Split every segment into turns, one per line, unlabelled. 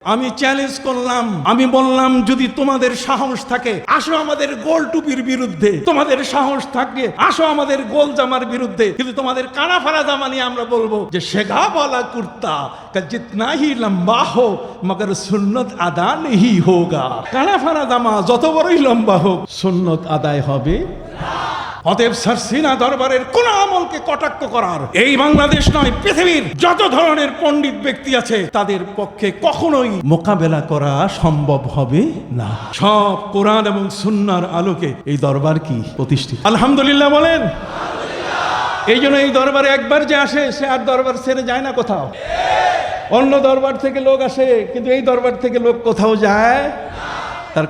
আমি চ্যালেঞ্জ করলাম, আমি বললাম যদি তোমাদের সাহস থাকে আসো আমাদের গোল টুপির বিরুদ্ধে, তোমাদের সাহস থাকে আসো আমাদের গোল জামার বিরুদ্ধে, কিন্তু তোমাদের কানা ফারা জামা নিয়ে আমরা বলবো যে শেখা বলা কুর্তা কা জিতনা হি লম্বা হো মগর সুন্নত আদা নেহি হোগা। কানা ফারা জামা যত বড়ই লম্বা হোক সুন্নত আদায় হবে না। অতএব সারসিনা দরবারের কোন আমলকে কটাক্ষ করার এই বাংলাদেশ নয়, পৃথিবীর যত ধরনের পণ্ডিত ব্যক্তি আছে তাদের পক্ষে কখনোই মোকাবেলা করা সম্ভব হবে না। সব কোরআন এবং সুন্নাহর আলোকে এই দরবার কি প্রতিষ্ঠিত। আলহামদুলিল্লাহ বলেন। এই জন্য এই দরবারে একবার যে আসে সে আর দরবার ছেড়ে যায় না কোথাও। অন্য দরবার থেকে লোক আসে কিন্তু এই দরবার থেকে লোক কোথাও যায়। তার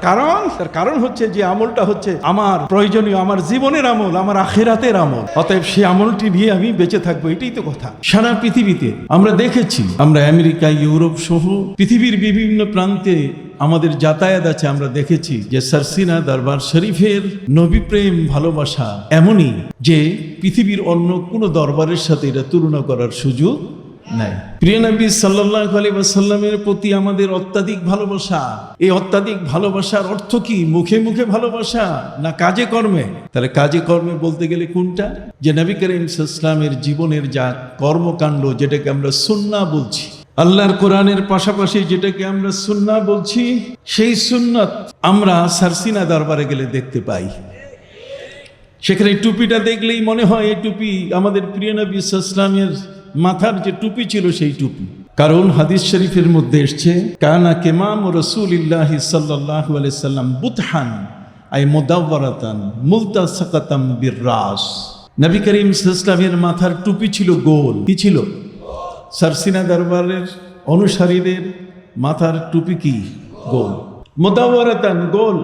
কারণ হচ্ছে যে আমলটা হচ্ছে আমার প্রয়োজনীয়, আমার জীবনের আমল, আমার আখিরাতের আমল। অতএব সেই আমলটি নিয়ে আমি বেঁচে থাকবো, এটাই তো কথা। সারা পৃথিবীতে আমরা দেখেছি, আমরা আমেরিকা, ইউরোপ সহ পৃথিবীর বিভিন্ন প্রান্তে আমাদের যাতায়াত আছে, আমরা দেখেছি যে সারসিনা দরবার শরীফের নবী প্রেম ভালোবাসা এমনই যে পৃথিবীর অন্য কোনো দরবারের সাথে এটা তুলনা করার সুযোগ নাই। প্রিয় নবী সাল্লাল্লাহু আলাইহি ওয়াসাল্লামের প্রতি আমাদের অত্যাধিক ভালোবাসা, এই অত্যাধিক ভালোবাসার অর্থ কি? মুখে মুখে ভালোবাসা না কাজে কর্মে? তাহলে কাজে কর্মে বলতে গেলে কোনটা? যে নবী করিম সাল্লাল্লাহু আলাইহি ওয়াসাল্লামের জীবনের যা কর্মকাণ্ড, যেটাকে আমরা সুন্নাহ বলছি, আল্লাহর কোরআনের পাশাপাশি যেটাকে আমরা সুন্নাহ বলছি, সেই সুন্নাত আমরা সারসিনা দরবারে গেলে দেখতে পাই। সেখানে টুপিটা দেখলেই মনে হয় এই টুপি আমাদের প্রিয় নবী সাল্লাল্লাহু আলাইহি ওয়াসাল্লামের মাথার যে টুপি ছিল সেই টুপি। কারণ হাদিস শরীফের মধ্যে এসছে কানা কেমাম রাসূলিল্লাহি সাল্লাল্লাহু আলাইহি সাল্লাম বুতহান আই মুদাওয়ারাতান মুলতাসাকাতাম বিররাস। নবী করিম সাল্লাল্লাহু আলাইহি ওয়াসাল্লামের মাথার টুপি ছিল গোল। কি ছিল? সারসিনা দরবারের অনুসারীদের মাথার টুপি কি? গোল। মুদাওয়ারাতান গোল,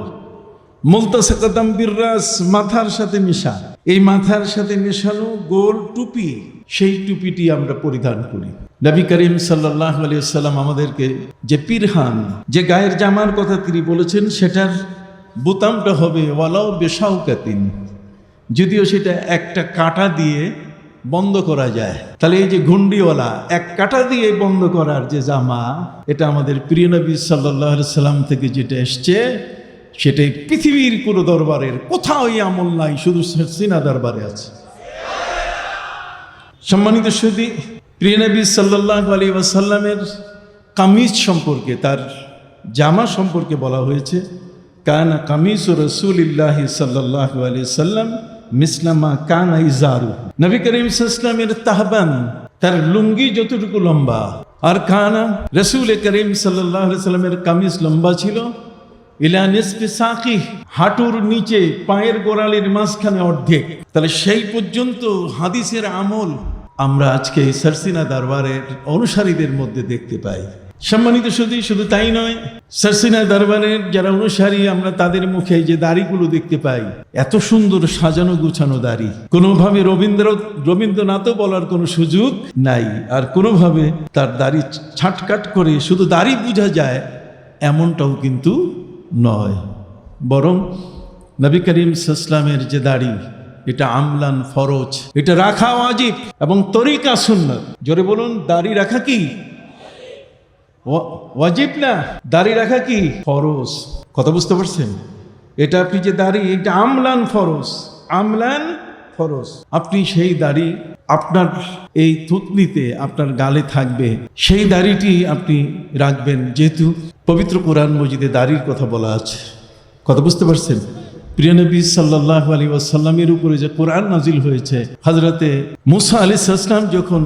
মুলতাসাকাতাম বিররাস মাথার সাথে মিশা। এই মাথার সাথে মেশানো গোল টুপি, সেই টুপিটি আমরা পরিধান করি। নবী করিম সাল্লাল্লাহু আলাইহি ওয়াসাল্লাম আমাদেরকে যে পিরহান, যে গায়ের জামার কথা তিনি বলেছেন, সেটার বোতামটা হবে ওয়ালাউ বিশাউকাতিন, যদিও সেটা একটা কাঁটা দিয়ে বন্ধ করা যায়। তাহলে এই যে ঘুন্ডিওয়ালা এক কাঁটা দিয়ে বন্ধ করার যে জামা, এটা আমাদের প্রিয় নবী সাল্লাল্লাহু আলাইহি ওয়াসাল্লাম থেকে যেটা এসছে, সেটাই পৃথিবীর কোনো দরবারের কোথাও এই আমল নাই, শুধু সারসিনা দরবারে আছে। সম্মানিত সুধী, প্রিয় নবী সাল্লাল্লাহু আলাইহি ওয়াসাল্লামের কামিজ সম্পর্কে, তার জামা সম্পর্কে বলা হয়েছে কানা কামিজু রাসূলিল্লাহি সাল্লাল্লাহু আলাইহি ওয়াসাল্লাম মিসলামা কানা ইজারু। নবী করিম সাল্লাল্লাহু আলাইহি ওয়াসাল্লামের তাহবান, তার লুঙ্গি যতটুকু লম্বা, আর কানা রাসূল করিম সাল্লাল্লাহু আলাইহি ওয়াসাল্লামের কামিজ লম্বা ছিল ইলা নিসফি সাকি, হাঁটুর নিচে পায়ের গোড়ালির মাঝখানে অর্ধেক। তাহলে সেই পর্যন্ত হাদিসের আমল আমরা আজকে সারসিনা দরবারের অনুসারীদের মধ্যে দেখতে পাই। সম্মানিত শুধু তাই নয়, সারসিনা দরবারের যারা অনুসারী, আমরা তাদের মুখে যে দাড়িগুলো দেখতে পাই, এত সুন্দর সাজানো গুছানো দাড়ি, কোনোভাবে রবীন্দ্রনাথও বলার কোনো সুযোগ নাই, আর কোনোভাবে তার দাড়ি ছাটকাট করে শুধু দাড়ি বোঝা যায় এমনটাও কিন্তু নয়, বরং নবী করিম সাল্লাল্লাহু আলাইহি ওয়াসাল্লামের যে দাড়ি, এটা আমলান ফরজ, এটা রাখা ওয়াজিব এবং তরিকা সুন্নাত। জোরে বলুন, দাড়ি রাখা কি ওয়াজিব না? দাড়ি রাখা কি ফরজ। কথা বুঝতে পারছেন? এটা আপনি যে দাড়ি, এটা আমলান ফরজ, আমলান ফরজ। আপনি সেই দাড়ি আপনার এই থুতনিতে, আপনার গালে থাকবে, সেই দাড়িটি আপনি রাখবেন, যেহেতু পবিত্র কোরআন মজিদে দাড়ির কথা বলা আছে। কথা বুঝতে পারছেন? প্রিয় নবী সাল্লাল্লাহু আলাইহি ওয়াসাল্লামের উপরে যে কোরআন নাজিল হয়েছে, হযরতে মুসা আলাইহিস সালাম যখন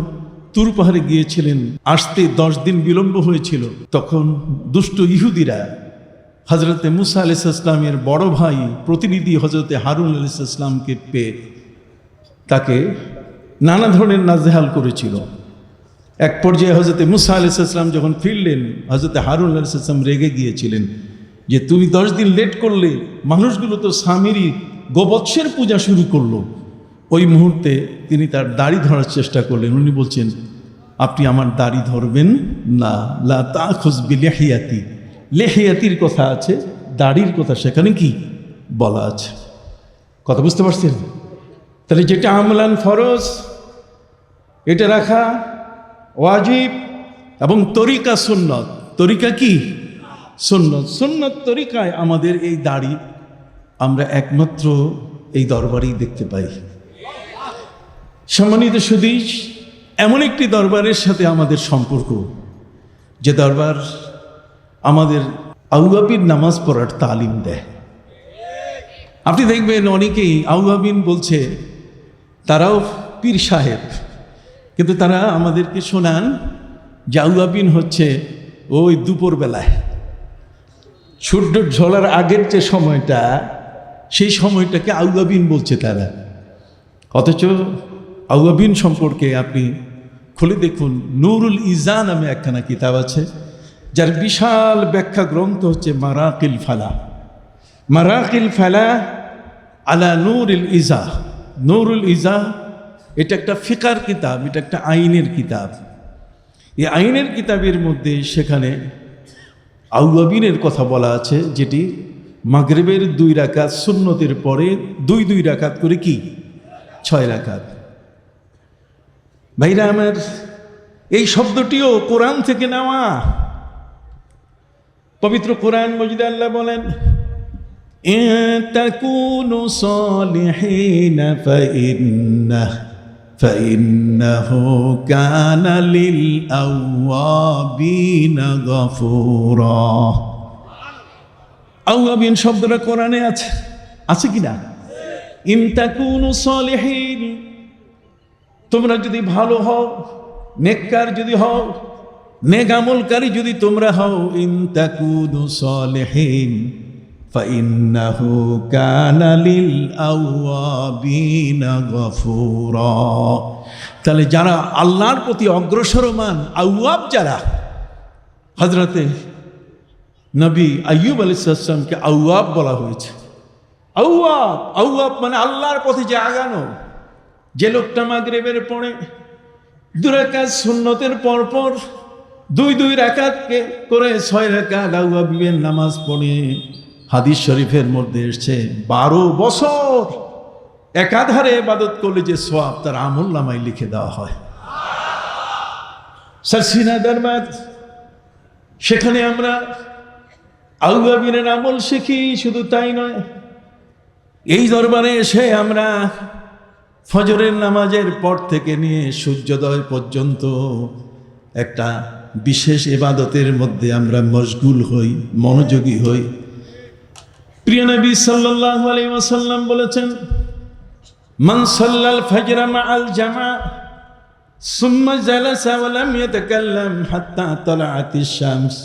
তুর পাহাড়ে গিয়েছিলেন, আসতে 10 দিন বিলম্ব হয়েছিল, তখন দুষ্ট ইহুদিরা হযরতে মুসা আলাইহিস সালামের বড় ভাই প্রতিনিধি হযরতে হারুন আলাইহিস সালামকে পেয়ে তাকে নানা ধরনের নাজেহাল করেছিল। এক পর্যায়ে হযরতে মুসা আলাইহিস সালাম যখন ফিরলেন, হযরতে হারুন আলাইহিস সালাম রেগে গিয়েছিলেন যে তুমি 10 দিন লেট করলে, মানুষগুলো তো স্বামীরই গোবৎসের পূজা শুরু করলো। ওই মুহূর্তে তিনি তার দাড়ি ধরার চেষ্টা করলেন। উনি বলছেন, আপনি আমার দাড়ি ধরবেন না, লা তাখুজ বিলিহিয়াতি। লেহিয়াতির কথা আছে, দাড়ির কথা সেখানে কি বলা আছে। কথা বুঝতে পারছেন? তাহলে যেটা আমলান ফরজ, এটা রাখা ওয়াজিব, এবং তরিকা সুন্নত,
তরিকা কি? সুন্নত। সুন্নত তরিকায় আমাদের এই দাড়ি আমরা একমাত্র এই দরবারেই দেখতে পাই। সম্মানিত সুধী, এমন একটি দরবারের সাথে আমাদের সম্পর্ক, যে দরবার আমাদের আউয়াবিন নামাজ পড়ার তালিম দেয়। আপনি দেখবেন অনেকেই আউয়াবিন বলছে, তারাও পীর সাহেব, কিন্তু তারা আমাদেরকে শোনান যে আউয়াবিন হচ্ছে ওই দুপুরবেলায় সূর্য ঝোলার আগের যে সময়টা, সেই সময়টাকে আউয়াবিন বলছে তারা। অথচ আউয়াবিন সম্পর্কে আপনি খুলে দেখুন, নুরুল ইজা নামে একখানা কিতাব আছে, যার বিশাল ব্যাখ্যা গ্রন্থ হচ্ছে মারাকিল ফালা। মারাকিল ফালা আলা নুরুল ইজা। নুরুল ইজা এটা একটা ফিকার কিতাব, এটা একটা আইনের কিতাব। এই আইনের কিতাবের মধ্যে সেখানে আউয়াবিনের কথা বলা আছে, যেটি মাগরিবের 2 রাকাত সুন্নতের পরে 2 রাকাত করে কি 6 রাকাত। ভাইরা আমার, এই শব্দটিও কোরআন থেকে নেওয়া। পবিত্র কোরআন মজিদে আল্লাহ বলেন, ইন তাকুনু সালিহিনা ফাইন্নাহু কানা লিল আওয়াবিনা গফুরা। আওয়াবিন শব্দটা কোরআনে আছে, আছে কিনা? ইন তাকুনু সালিহিন, তোমরা যদি ভালো হও, নেককার যদি হও, নেক আমলকারী যদি তোমরা হও, ইন তাকুনু সালিহিন ফাইন্নাহু কানা লিল আওয়াবিনা গফুরা। তাহলে যারা আল্লাহর প্রতি অগ্রসরমান আউয়াব, যারা, হযরতে নবী আইয়ুব আলাইহিস সালামকে আউয়াব বলা হয়েছে। আউয়াব, আউয়াব মানে আল্লাহর পথে যে আগানো। যে লোকটা মাগরিবের পরে 2 রাকাত সুন্নতের পরপর 2 রাকাতকে করে 6 রাকাত আউয়াবিনের নামাজ পড়ে, হাদিস শরীফের মধ্যে এসেছে 12 বছর একাধারে ইবাদত করলে যে সওয়াব তার আমলনামায় লিখে দেওয়া হয়। সারসিনা দরবার, সেখানে আমরা আউয়াবিনের আমল শিখি। শুধু তাই নয়, এই দরবারে এসে আমরা ফজরের নামাজের পর থেকে নিয়ে সূর্যোদয় পর্যন্ত একটা বিশেষ ইবাদতের মধ্যে আমরা মশগুল হই, মনোযোগী হই। প্রিয় নবী সাল্লাল্লাহু আলাইহি ওয়াসাল্লাম বলেছেন, মান সাল্লাল ফজর মাআল জামা সুম্মা জালাসা ওয়া লাম ইয়াতাকাল্লাম হাত্তা তালাআতিশ শামস।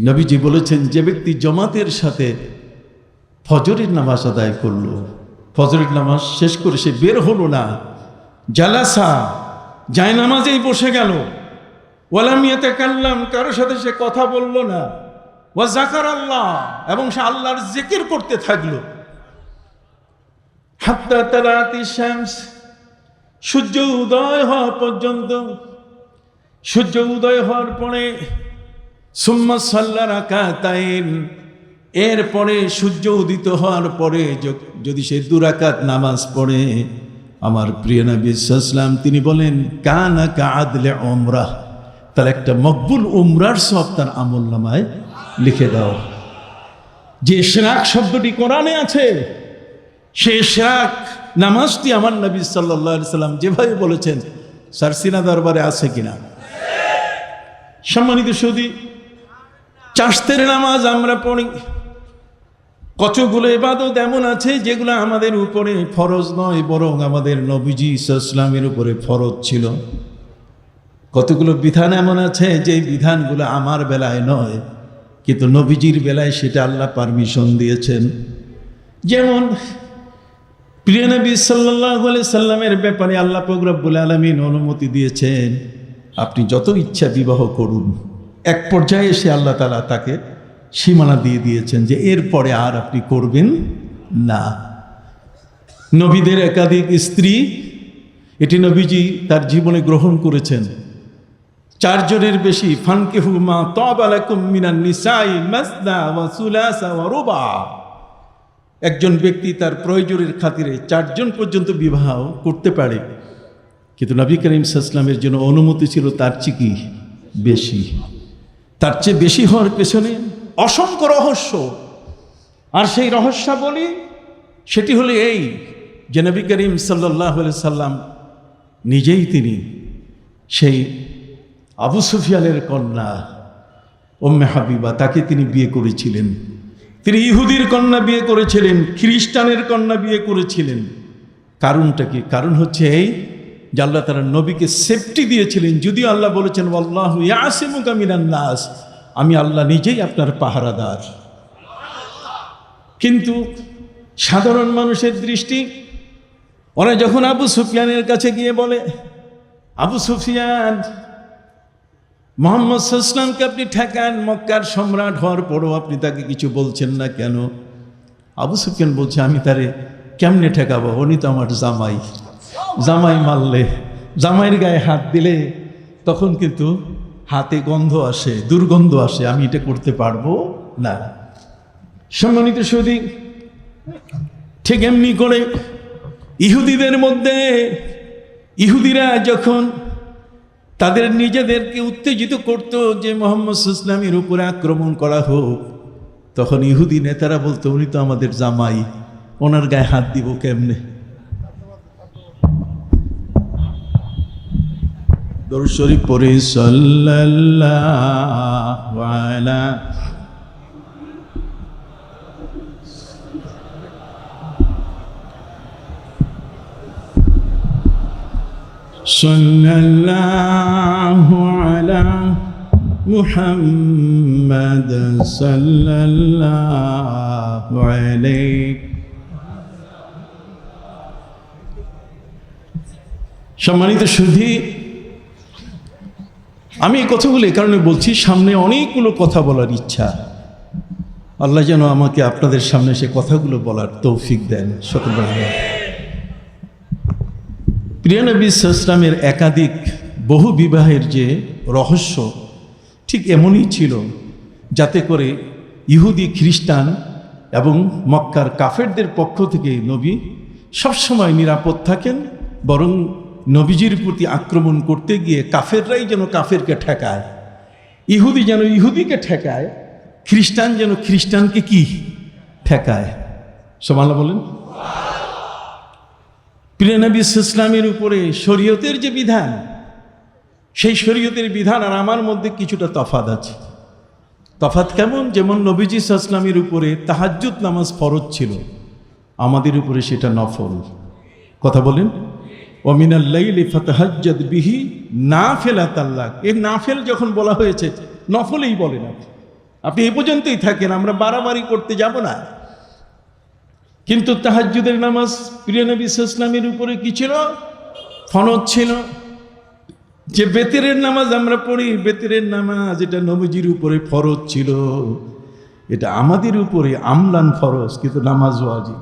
নবীজি বলেছেন, যে ব্যক্তি জামাতের সাথে ফজরের নামাজ আদায় করলো, ফজরের নামাজ শেষ করে সে বের হলো না, জালাসা যায় নামাজেই বসে গেল, ওয়া লাম ইয়াতাকাল্লাম কারোর সাথে সে কথা বলল না, ওয়া যাকারাল্লাহ এবং সে আল্লাহর জিকির করতে থাকলো, হাত্তা তালাআতিশ শামস সূর্য উদয় হওয়া পর্যন্ত। সূর্য উদয় হওয়ার পরে সুম্মা সাল্লা রাকাতাইন, এরপরে সূর্য উদিত হওয়ার পরে যদি সে 2 রাকাত নামাজ পড়ে, আমার প্রিয় নবী সাল্লাল্লাহু আলাইহি ওয়াসাল্লাম তিনি বলেন, কানা কাআদলে উমরাহ, তার একটা মকবুল উমরার সওয়াব তার আমলনামায় লিখে দাও। যে ইশরাক শব্দটি কোরআনে আছে, সে ইশরাক নামাজটি আমার নবী সাল্লাল্লাহু আলাইহি ওয়াসাল্লাম যেভাবে বলেছেন, সারসিনা দরবারে আছে কিনা? সম্মানিত সুধী, চাশতের নামাজ আমরা পড়ি। কতগুলো ইবাদত এমন আছে যেগুলো আমাদের উপরে ফরজ নয়, বরং আমাদের নবীজি সাল্লাল্লাহু আলাইহি ওয়াসাল্লামের উপরে ফরজ ছিল। কতগুলো বিধান এমন আছে যে বিধানগুলো আমার বেলায় নয়, কিন্তু নবীজির বেলায় সেটা আল্লাহ পারমিশন দিয়েছেন। যেমন প্রিয় নবী সাল্লাল্লাহু আলাইহি সাল্লামের ব্যাপারে আল্লাহ পাক রব্বুল আলামিন অনুমতি দিয়েছেন, আপনি যত ইচ্ছা বিবাহ করুন। এক পর্যায়ে এসে আল্লাহ তাআলা তাকে সীমানা দিয়ে দিয়েছেন যে এরপরে আর আপনি করবেন না। নবীদের একাধিক স্ত্রী, এটি নবীজি তার জীবনে গ্রহণ করেছেন। 4 জনের বেশি, ফানকিহু মা তাবা লাকুম মিনান নিসাই মাসনা ওয়া সুলাসা ওয়া রুবা। একজন ব্যক্তি তার প্রয়োজনের খাতিরে 4 জন পর্যন্ত বিবাহ করতে পারে, কিন্তু নবী করিম সাল্লাল্লাহু আলাইহি ওয়াসাল্লামের জন্য অনুমতি ছিল তার চেয়ে কি বেশি। তার চেয়ে বেশি হওয়ার পেছনে অসংখ্য রহস্য। আর সেই রহস্যাবলী সেটি হলো এই যে নবী করিম সাল্লাল্লাহু আলাইহি সাল্লাম নিজেই তিনি সেই আবু সুফিয়ানের কন্যা উম্মে হাবিবা তাকে তিনি বিয়ে করেছিলেন। তিনি ইহুদির কন্যা বিয়ে করেছিলেন, খ্রিস্টানের কন্যা বিয়ে করেছিলেন। কারণটা কি? কারণ হচ্ছে এই যে আল্লাহ তাআলা নবীকে সেফটি দিয়েছিলেন। যদিও আল্লাহ বলেছেন ওয়াল্লাহু ইয়াসিমুকা মিনান নাস, আমি আল্লাহ নিজেই আপনার পাহারাদার। কিন্তু সাধারণ মানুষের দৃষ্টি, ওরা যখন আবু সুফিয়ানের কাছে গিয়ে বলে, আবু সুফিয়ান, মুহাম্মদ সাল্লাল্লাহু আলাইহি ওয়াসাল্লামকে আপনি ঠেকান, মক্কার সম্রাট হওয়ার পরও আপনি তাকে কিছু বলছেন না কেন? আবু সুফিয়ান বলছে, আমি তারে কেমনে ঠেকাবো? উনি তো আমার জামাই, জামাই মারলে, জামাইয়ের গায়ে হাত দিলে তখন কিন্তু হাতে গন্ধ আসে, দুর্গন্ধ আসে, আমি এটা করতে পারবো না। সম্মানিত সুধী, ঠিক এমনি করে ইহুদিদের মধ্যে ইহুদিরা যখন তাদের নিজেদেরকে উত্তেজিত করত যে মুহাম্মদ সাল্লাল্লাহু আলাইহি ওয়াসাল্লামের উপরে আক্রমণ করা হোক, তখন ইহুদি নেতারা বলতো, উনি তো আমাদের জামাই, ওনার গায়ে হাত দিব কেমনে? দরুদ শরীফ পড়ে সাল্লাল্লাহু আলা সাল্লাল্লাহু আলা মুহাম্মাদ সাল্লাল্লাহু আলাইহি। সম্মানিত সুধী, আমি এই কথাগুলো এই কারণে বলছি, সামনে অনেকগুলো কথা বলার ইচ্ছা। আল্লাহ যেন আমাকে আপনাদের সামনে সে কথাগুলো বলার তৌফিক দেন সকল। প্রিয় নবী সাল্লাল্লাহু আলাইহি ওয়াসাল্লামের একাধিক বহু বিবাহের যে রহস্য ঠিক এমনই ছিল, যাতে করে ইহুদি, খ্রিস্টান এবং মক্কার কাফেরদের পক্ষ থেকে নবী সবসময় নিরাপদ থাকেন, বরং নবীজির প্রতি আক্রমণ করতে গিয়ে কাফেররাই যেন কাফেরকে ঠেকায়, ইহুদি যেন ইহুদিকে ঠেকায়, খ্রিস্টান যেন খ্রিস্টানকে কি ঠেকায়। সুবহানাল্লাহ বলেন। প্রিয় নবী সাল্লাল্লাহু আলাইহি ওয়াসাল্লামের উপরে শরীয়তের যে বিধান, সেই শরীয়তের বিধান আর আমার মধ্যে কিছুটা তফাৎ আছে। তফাৎ কেমন? যেমন নবীজি সাল্লাল্লাহু আলাইহি ওয়াসাল্লামের উপরে তাহাজ্জুদ নামাজ ফরজ ছিল, আমাদের উপরে সেটা নফল। কথা বলেন। ওয়া মিনাল লাইলি ফাতাহাজ্জাদ বিহি নাফিলাতাল লাক। এই নাফিল যখন বলা হয়েছে, নফলেই বলে না, আপনি এই পর্যন্তই থাকেন, আমরা বাড়াবাড়ি করতে যাব না। কিন্তু তাহাজ্জুদের নামাজ প্রিয় নবী সাল্লাল্লাহু আলাইহি ওয়াসাল্লামের উপরে কি ছিল? ফরজ ছিল। যে বেতেরের নামাজ আমরা পড়ি, বেতেরের নামাজ এটা নবীজির উপরে ফরজ ছিল, এটা আমাদের উপরে আমলান ফরজ, কিন্তু নামাজ ওয়াজিব।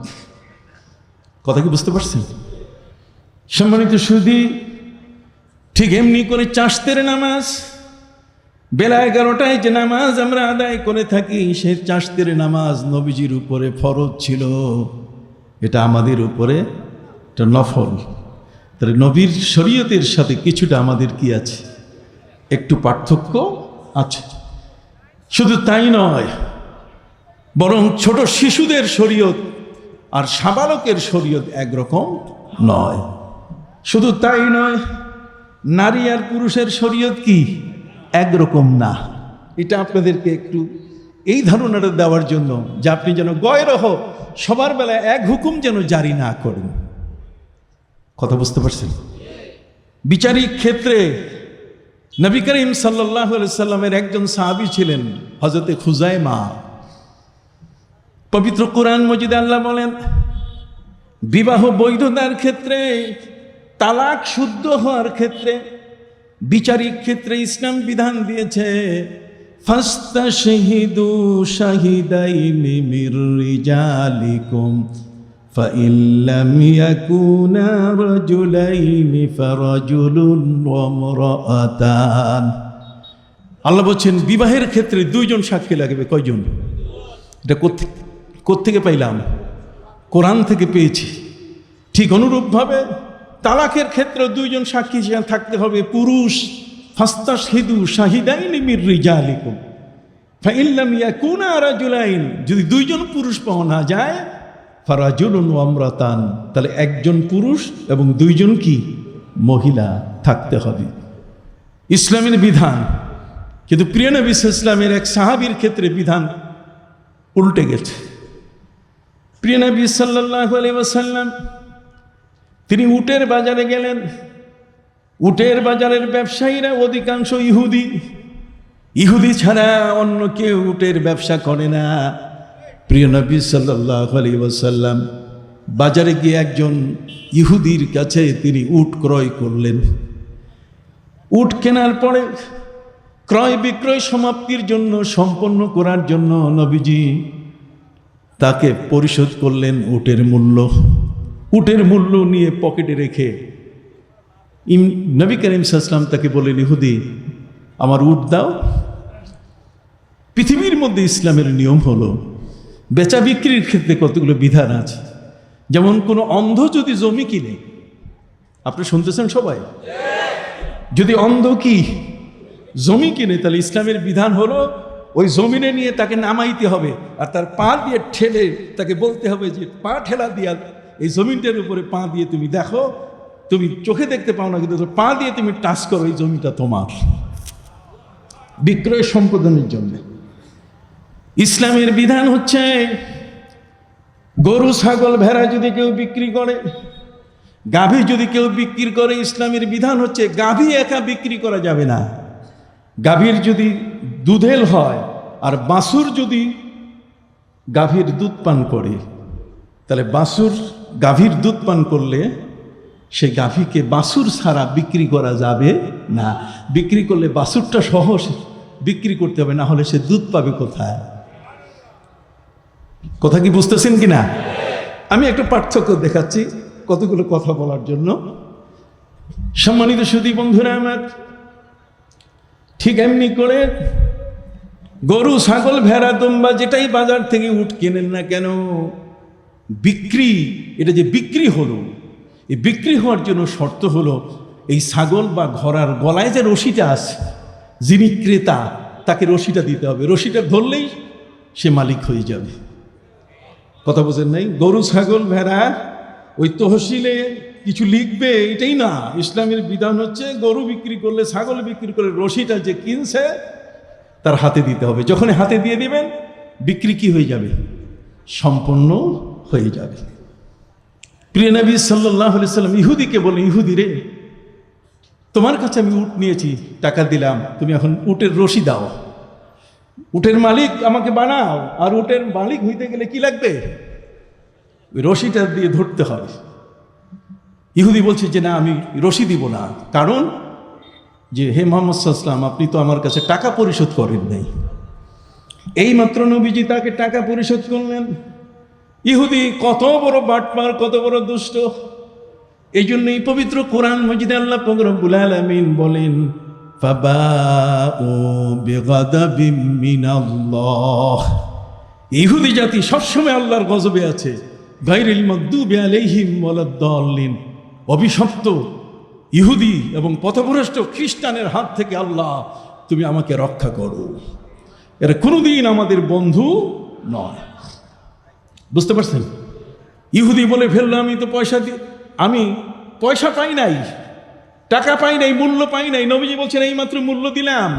কথা কি বুঝতে পারছেন? সম্মানিত সুধী, ঠিক এমনি করে চাশতের নামাজ, বেলা 11টায় যে নামাজ আমরা আদায় করে থাকি, সেই চাশতের নামাজ নবীজির উপরে ফরজ ছিল, এটা আমাদের উপরে এটা নফল। তাহলে নবীর শরীয়তের সাথে কিছুটা আমাদের কি আছে? একটু পার্থক্য আছে। শুধু তাই নয়, বরং ছোট শিশুদের শরীয়ত আর সাবালকের শরীয়ত একরকম নয়। শুধু তাই নয়, নারী আর পুরুষের শরীয়ত কি একরকম না। এটা আপনাদেরকে একটু এই ধারণাটা দেওয়ার জন্য যে আপনি যেন গয়রহ সবার বেলায় এক হুকুম যেন জারি না করেন। কথা বুঝতে পারছেন? বিচারিক ক্ষেত্রে নবী করিম সাল্লাল্লাহু আলাইহি সাল্লামের একজন সাহাবী ছিলেন হযরতে খুজাইমা। পবিত্র কোরআন মজিদে আল্লাহ বলেন, বিবাহ বৈধতার ক্ষেত্রে, তালাক শুদ্ধ হওয়ার ক্ষেত্রে, বিচারিক ক্ষেত্রে ইসলাম বিধান দিয়েছে, ফাস্তাশহিদু শাহিদাইনি মির রিজালিকুম ফাইন লাম ইয়াকুনা রাজুলাইনি ফারাজুলুন ওয়া ইমরাআতান। আল্লাহ বলছেন বিবাহের ক্ষেত্রে দুইজন সাক্ষী লাগবে। কয়জন? এটা কোত্থেকে পাইলাম? কোরআন থেকে পেয়েছি। ঠিক অনুরূপভাবে তালাকের ক্ষেত্রে দুইজন সাক্ষী থাকতে হবে, পুরুষ। ফাস্তাশহিদু শাহিদাইনি মির রিজালিকুম, ফাইন লাম ইয়াকুনা রাজুলাইন, যদি দুইজন পুরুষ পাওয়া না যায়, ফারাজুলুন ওয়া ইমরাতান, তাহলে একজন পুরুষ এবং দুইজন কি মহিলা থাকতে হবে। ইসলামের বিধান। কিন্তু প্রিয় নবী সাল্লাল্লাহু আলাইহি ওয়াসাল্লামের এক সাহাবীর ক্ষেত্রে বিধান উল্টে গেছে। প্রিয় নবী সাল্লাল্লাহু আলাইহি ওয়াসাল্লাম তিনি উটের বাজারে গেলেন। উটের বাজারের ব্যবসায়ীরা অধিকাংশ ইহুদি। ইহুদি ছাড়া অন্য কেউ উটের ব্যবসা করে না। প্রিয় নবী সাল্লাল্লাহু আলাইহি ওয়াসাল্লাম বাজারে গিয়ে একজন ইহুদির কাছে তিনি উট ক্রয় করলেন। উট কেনার পরে ক্রয় বিক্রয় সমাপ্তির জন্য, সম্পন্ন করার জন্য নবীজি তাকে পরিশোধ করলেন উটের মূল্য। উটের মূল্য নিয়ে পকেটে রেখে নবী করিম সাল্লাল্লাহু আলাইহি ওয়াসাল্লাম তাকে বললেন, ইহুদি আমার উট দাও। পৃথিবীর মধ্যে ইসলামের নিয়ম হলো বেচা বিক্রির ক্ষেত্রে কতগুলো বিধান আছে। যেমন কোনো অন্ধ যদি জমি কিনে, আপনি শুনতেছেন সবাই, যদি অন্ধ কি জমি কিনে, তাহলে ইসলামের বিধান হলো ওই জমিনে নিয়ে তাকে নামাইতে হবে, আর তার পা দিয়ে ঠেলে তাকে বলতে হবে যে পা ঠেলা দিয়া এই জমিনটার উপরে পা দিয়ে তুমি দেখো, তুমি চোখে দেখতে পাও না কিন্তু পা দিয়ে তুমি টাচ করো, এই জমিটা তোমার। বিক্রয় সম্পাদনের জন্য ইসলামের বিধান হচ্ছে গরু ছাগল ভেড়া যদি কেউ বিক্রি করে, গাভী যদি কেউ বিক্রি করে, ইসলামের বিধান হচ্ছে গাভী একা বিক্রি করা যাবে না। গাভীর যদি দুধেল হয় আর বাছুর যদি গাভীর দুধ পান করে, তাহলে বাছুর গাভীর দুধ পান করলে সেই গাভীকে বাছুর ছাড়া বিক্রি করা যাবে না। বিক্রি করলে বাছুরটা সহ বিক্রি করতে হবে, না হলে সে দুধ পাবে কোথায়? কথা কি বুঝতেছেন কিনা? আমি একটা পার্থক্য দেখাচ্ছি কতগুলো কথা বলার জন্য। সম্মানিত সুধী বন্ধুরা আমার, ঠিক এমনি করে গরু ছাগল ভেড়া দুম্বা যেটাই বাজার থেকে উট কেনেন না কেন, বিক্রি, এটা যে বিক্রি হলো, এই বিক্রি হওয়ার জন্য শর্ত হলো এই ছাগল বা ঘোড়ার গলায় যে রশিটা আছে, যিনি ক্রেতা তাকে রশিটা দিতে হবে। রশিটা ধরলেই সে মালিক হয়ে যাবে। কথা বোঝেন নাই? গরু ছাগল ভেড়া ওই তহসিলে কিছু লিখবে এটাই না। ইসলামের বিধান হচ্ছে গরু বিক্রি করলে, ছাগল বিক্রি করলে রশিটা যে কিনছে তার হাতে দিতে হবে। যখন হাতে দিয়ে দিবেন, বিক্রি কি হয়ে যাবে? সম্পন্ন হয়ে যাবে। প্রিয় নবী সাল্লাল্লাহু আলাইহি ওয়াসাল্লাম ইহুদিকে বলে, ইহুদি রে, তোমার কাছে আমি উট নিয়েছি, টাকা দিলাম, তুমি এখন উটের রশি দাও, উটের মালিক আমাকে বানাও। আর উটের মালিক হইতে গেলে কি লাগবে? ওই রশিটা দিয়ে ধরতে হয়। ইহুদি বলছে যে না, আমি রশি দিব না। কারণ যে হে মুহাম্মদ সাল্লাল্লাহু আলাইহি ওয়াসাল্লাম, আপনি তো আমার কাছে টাকা পরিশোধ করেন নাই। এই মাত্র নবীজি তাকে টাকা পরিশোধ করলেন। ইহুদি কত বড় বাটপার, কত বড় দুষ্ট। এই জন্যই পবিত্র কোরআন মজিদে আল্লাহ পাক রব্বুল আলামিন বলেন, ফাবাউ বিগাদাবিম মিনাল্লাহ। ইহুদি জাতি সবসময় আল্লাহর গজবে আছে। গায়রিল মাগদুবি আলাইহিম ওয়ালাদ-দাল্লিন। অভিশপ্ত ইহুদি এবং পথভ্রষ্ট খ্রিস্টানের হাত থেকে আল্লাহ তুমি আমাকে রক্ষা করো। এরা কোনোদিন আমাদের বন্ধু নয়। বুঝতে পারছেন? ইহুদি বলে ফেললো, আমি পয়সা পাই নাই, টাকা পাই নাই, মূল্য পাই নাই। নবীজি বলছেন এই মাত্র মূল্য দিলাম।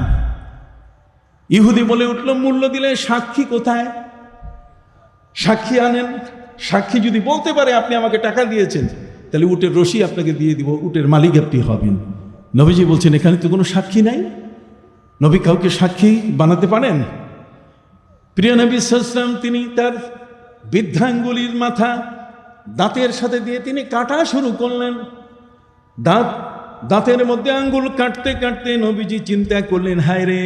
ইহুদি বলে উঠল, মূল্য দিলে সাক্ষী কোথায়? সাক্ষী আনেন। সাক্ষী যদি বলতে পারে আপনি আমাকে টাকা দিয়েছেন, তাহলে উটের রশি আপনাকে দিয়ে দিব, উটের মালিক আপনি হবেন। নবীজি বলছেন এখানে তো কোনো সাক্ষী নাই। নবী কাউকে সাক্ষী বানাতে পারেন? প্রিয় নবী সাল্লাল্লাহু আলাইহি ওয়াসাল্লাম তিনি তার বৃদ্ধাঙ্গুলির মাথা দাঁতের সাথে দিয়ে তিনি কাটা শুরু করলেন। দাঁতের মধ্যে আঙ্গুল কাটতে কাটতে নবীজি চিন্তা করলেন, হায় রে,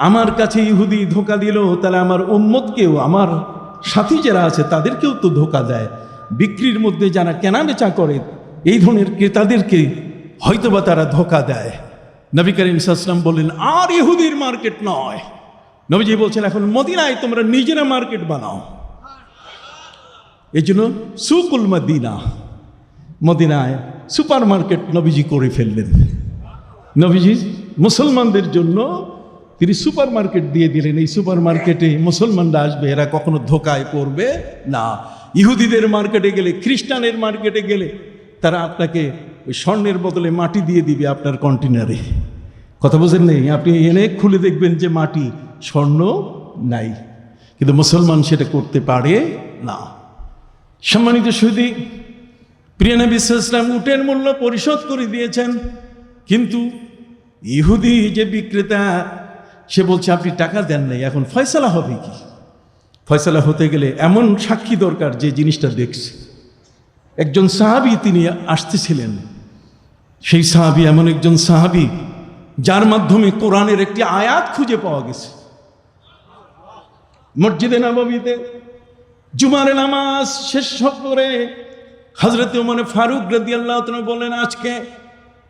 আমার কাছে ইহুদি ধোকা দিল, তাহলে আমার উম্মতকেও, আমার সাথী যারা আছে তাদেরকেও তো ধোকা দেয়। বিক্রির মধ্যে যারা কেনা বেচা করে এই ধরনের ক্রেতাদেরকে হয়তোবা তারা ধোকা দেয়। নবী করিম সাল্লাল্লাহু আলাইহি ওয়াসাল্লাম বললেন, আর ইহুদির মার্কেট নয়। নবীজি বলছেন এখন মদিনায় তোমরা নিজেরা মার্কেট বানাও। এই জন্য সুকুল মদিনা, মদিনায় সুপার মার্কেট নবীজি করে ফেললেন। নবীজি মুসলমানদের জন্য তিনি সুপার মার্কেট দিয়ে দিলেন, এই সুপার মার্কেটে মুসলমানরা আসবে, এরা কখনো ধোকায় পড়বে না। ইহুদিদের মার্কেটে গেলে, খ্রিস্টানের মার্কেটে গেলে তারা আপনাকে ওই স্বর্ণের বদলে মাটি দিয়ে দিবে আপনার কন্টেনারে। কথা বোঝেন নেই? আপনি এনে খুলে দেখবেন যে মাটি, স্বর্ণ নাই। কিন্তু মুসলমান সেটা করতে পারে না। সম্মানিত সুধী, প্রিয় নবী সাল্লাল্লাহু আলাইহি ওয়াসাল্লাম উটের মূল্য পরিশোধ করে দিয়েছেন, কিন্তু ইহুদি যে বিক্রেতা সে বলছে আপনি টাকা দেন নাই, এখন ফয়সালা হবে কি? ফয়সালা হতে গেলে এমন সাক্ষী দরকার যে জিনিসটা দেখছে। একজন সাহাবী তিনি আসতেছিলেন, সেই সাহাবী এমন একজন সাহাবী যার মাধ্যমে কোরআনের একটি আয়াত খুঁজে পাওয়া গেছে। মসজিদে নববীতে জুমার নামাজ শেষ করে হযরত ওমর ফারুক রাদিয়াল্লাহু তাআলা বলেন, আজকে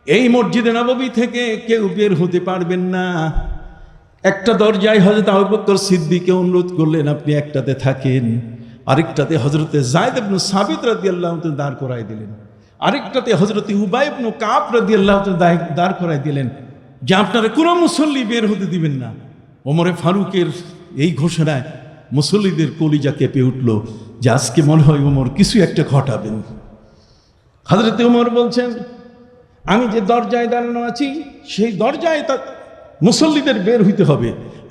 এই মসজিদে নববী থেকে কেউ বের হতে পারবেন না। একটা দরজায় হযরত আবু বকর সিদ্দিককে অনুরোধ করলেন আপনি একটাতে থাকেন, আরেকটাতে হযরতে যায়েদ ইবনে সাবিত রাদিয়াল্লাহু তাআলা দাঁড় করায় দিলেন, আরেকটাতে হযরতে উবাই ইবনে কাব রাদিয়াল্লাহু তাআলা দাঁড় করায় দিলেন যে আপনারা কোনো মুসল্লি বের হতে দিবেন না। ওমরে ফারুকের এই ঘোষণায় মুসল্লিদের কলিজা কেঁপে উঠল যে আজকে মনে হয় ওমর কিছু একটা ঘটাবেন। হযরতে ওমর বলছেন, আমি যে দরজায় দাঁড়ানো আছি সেই দরজায় তা মুসল্লিদের বের হইতে হবে।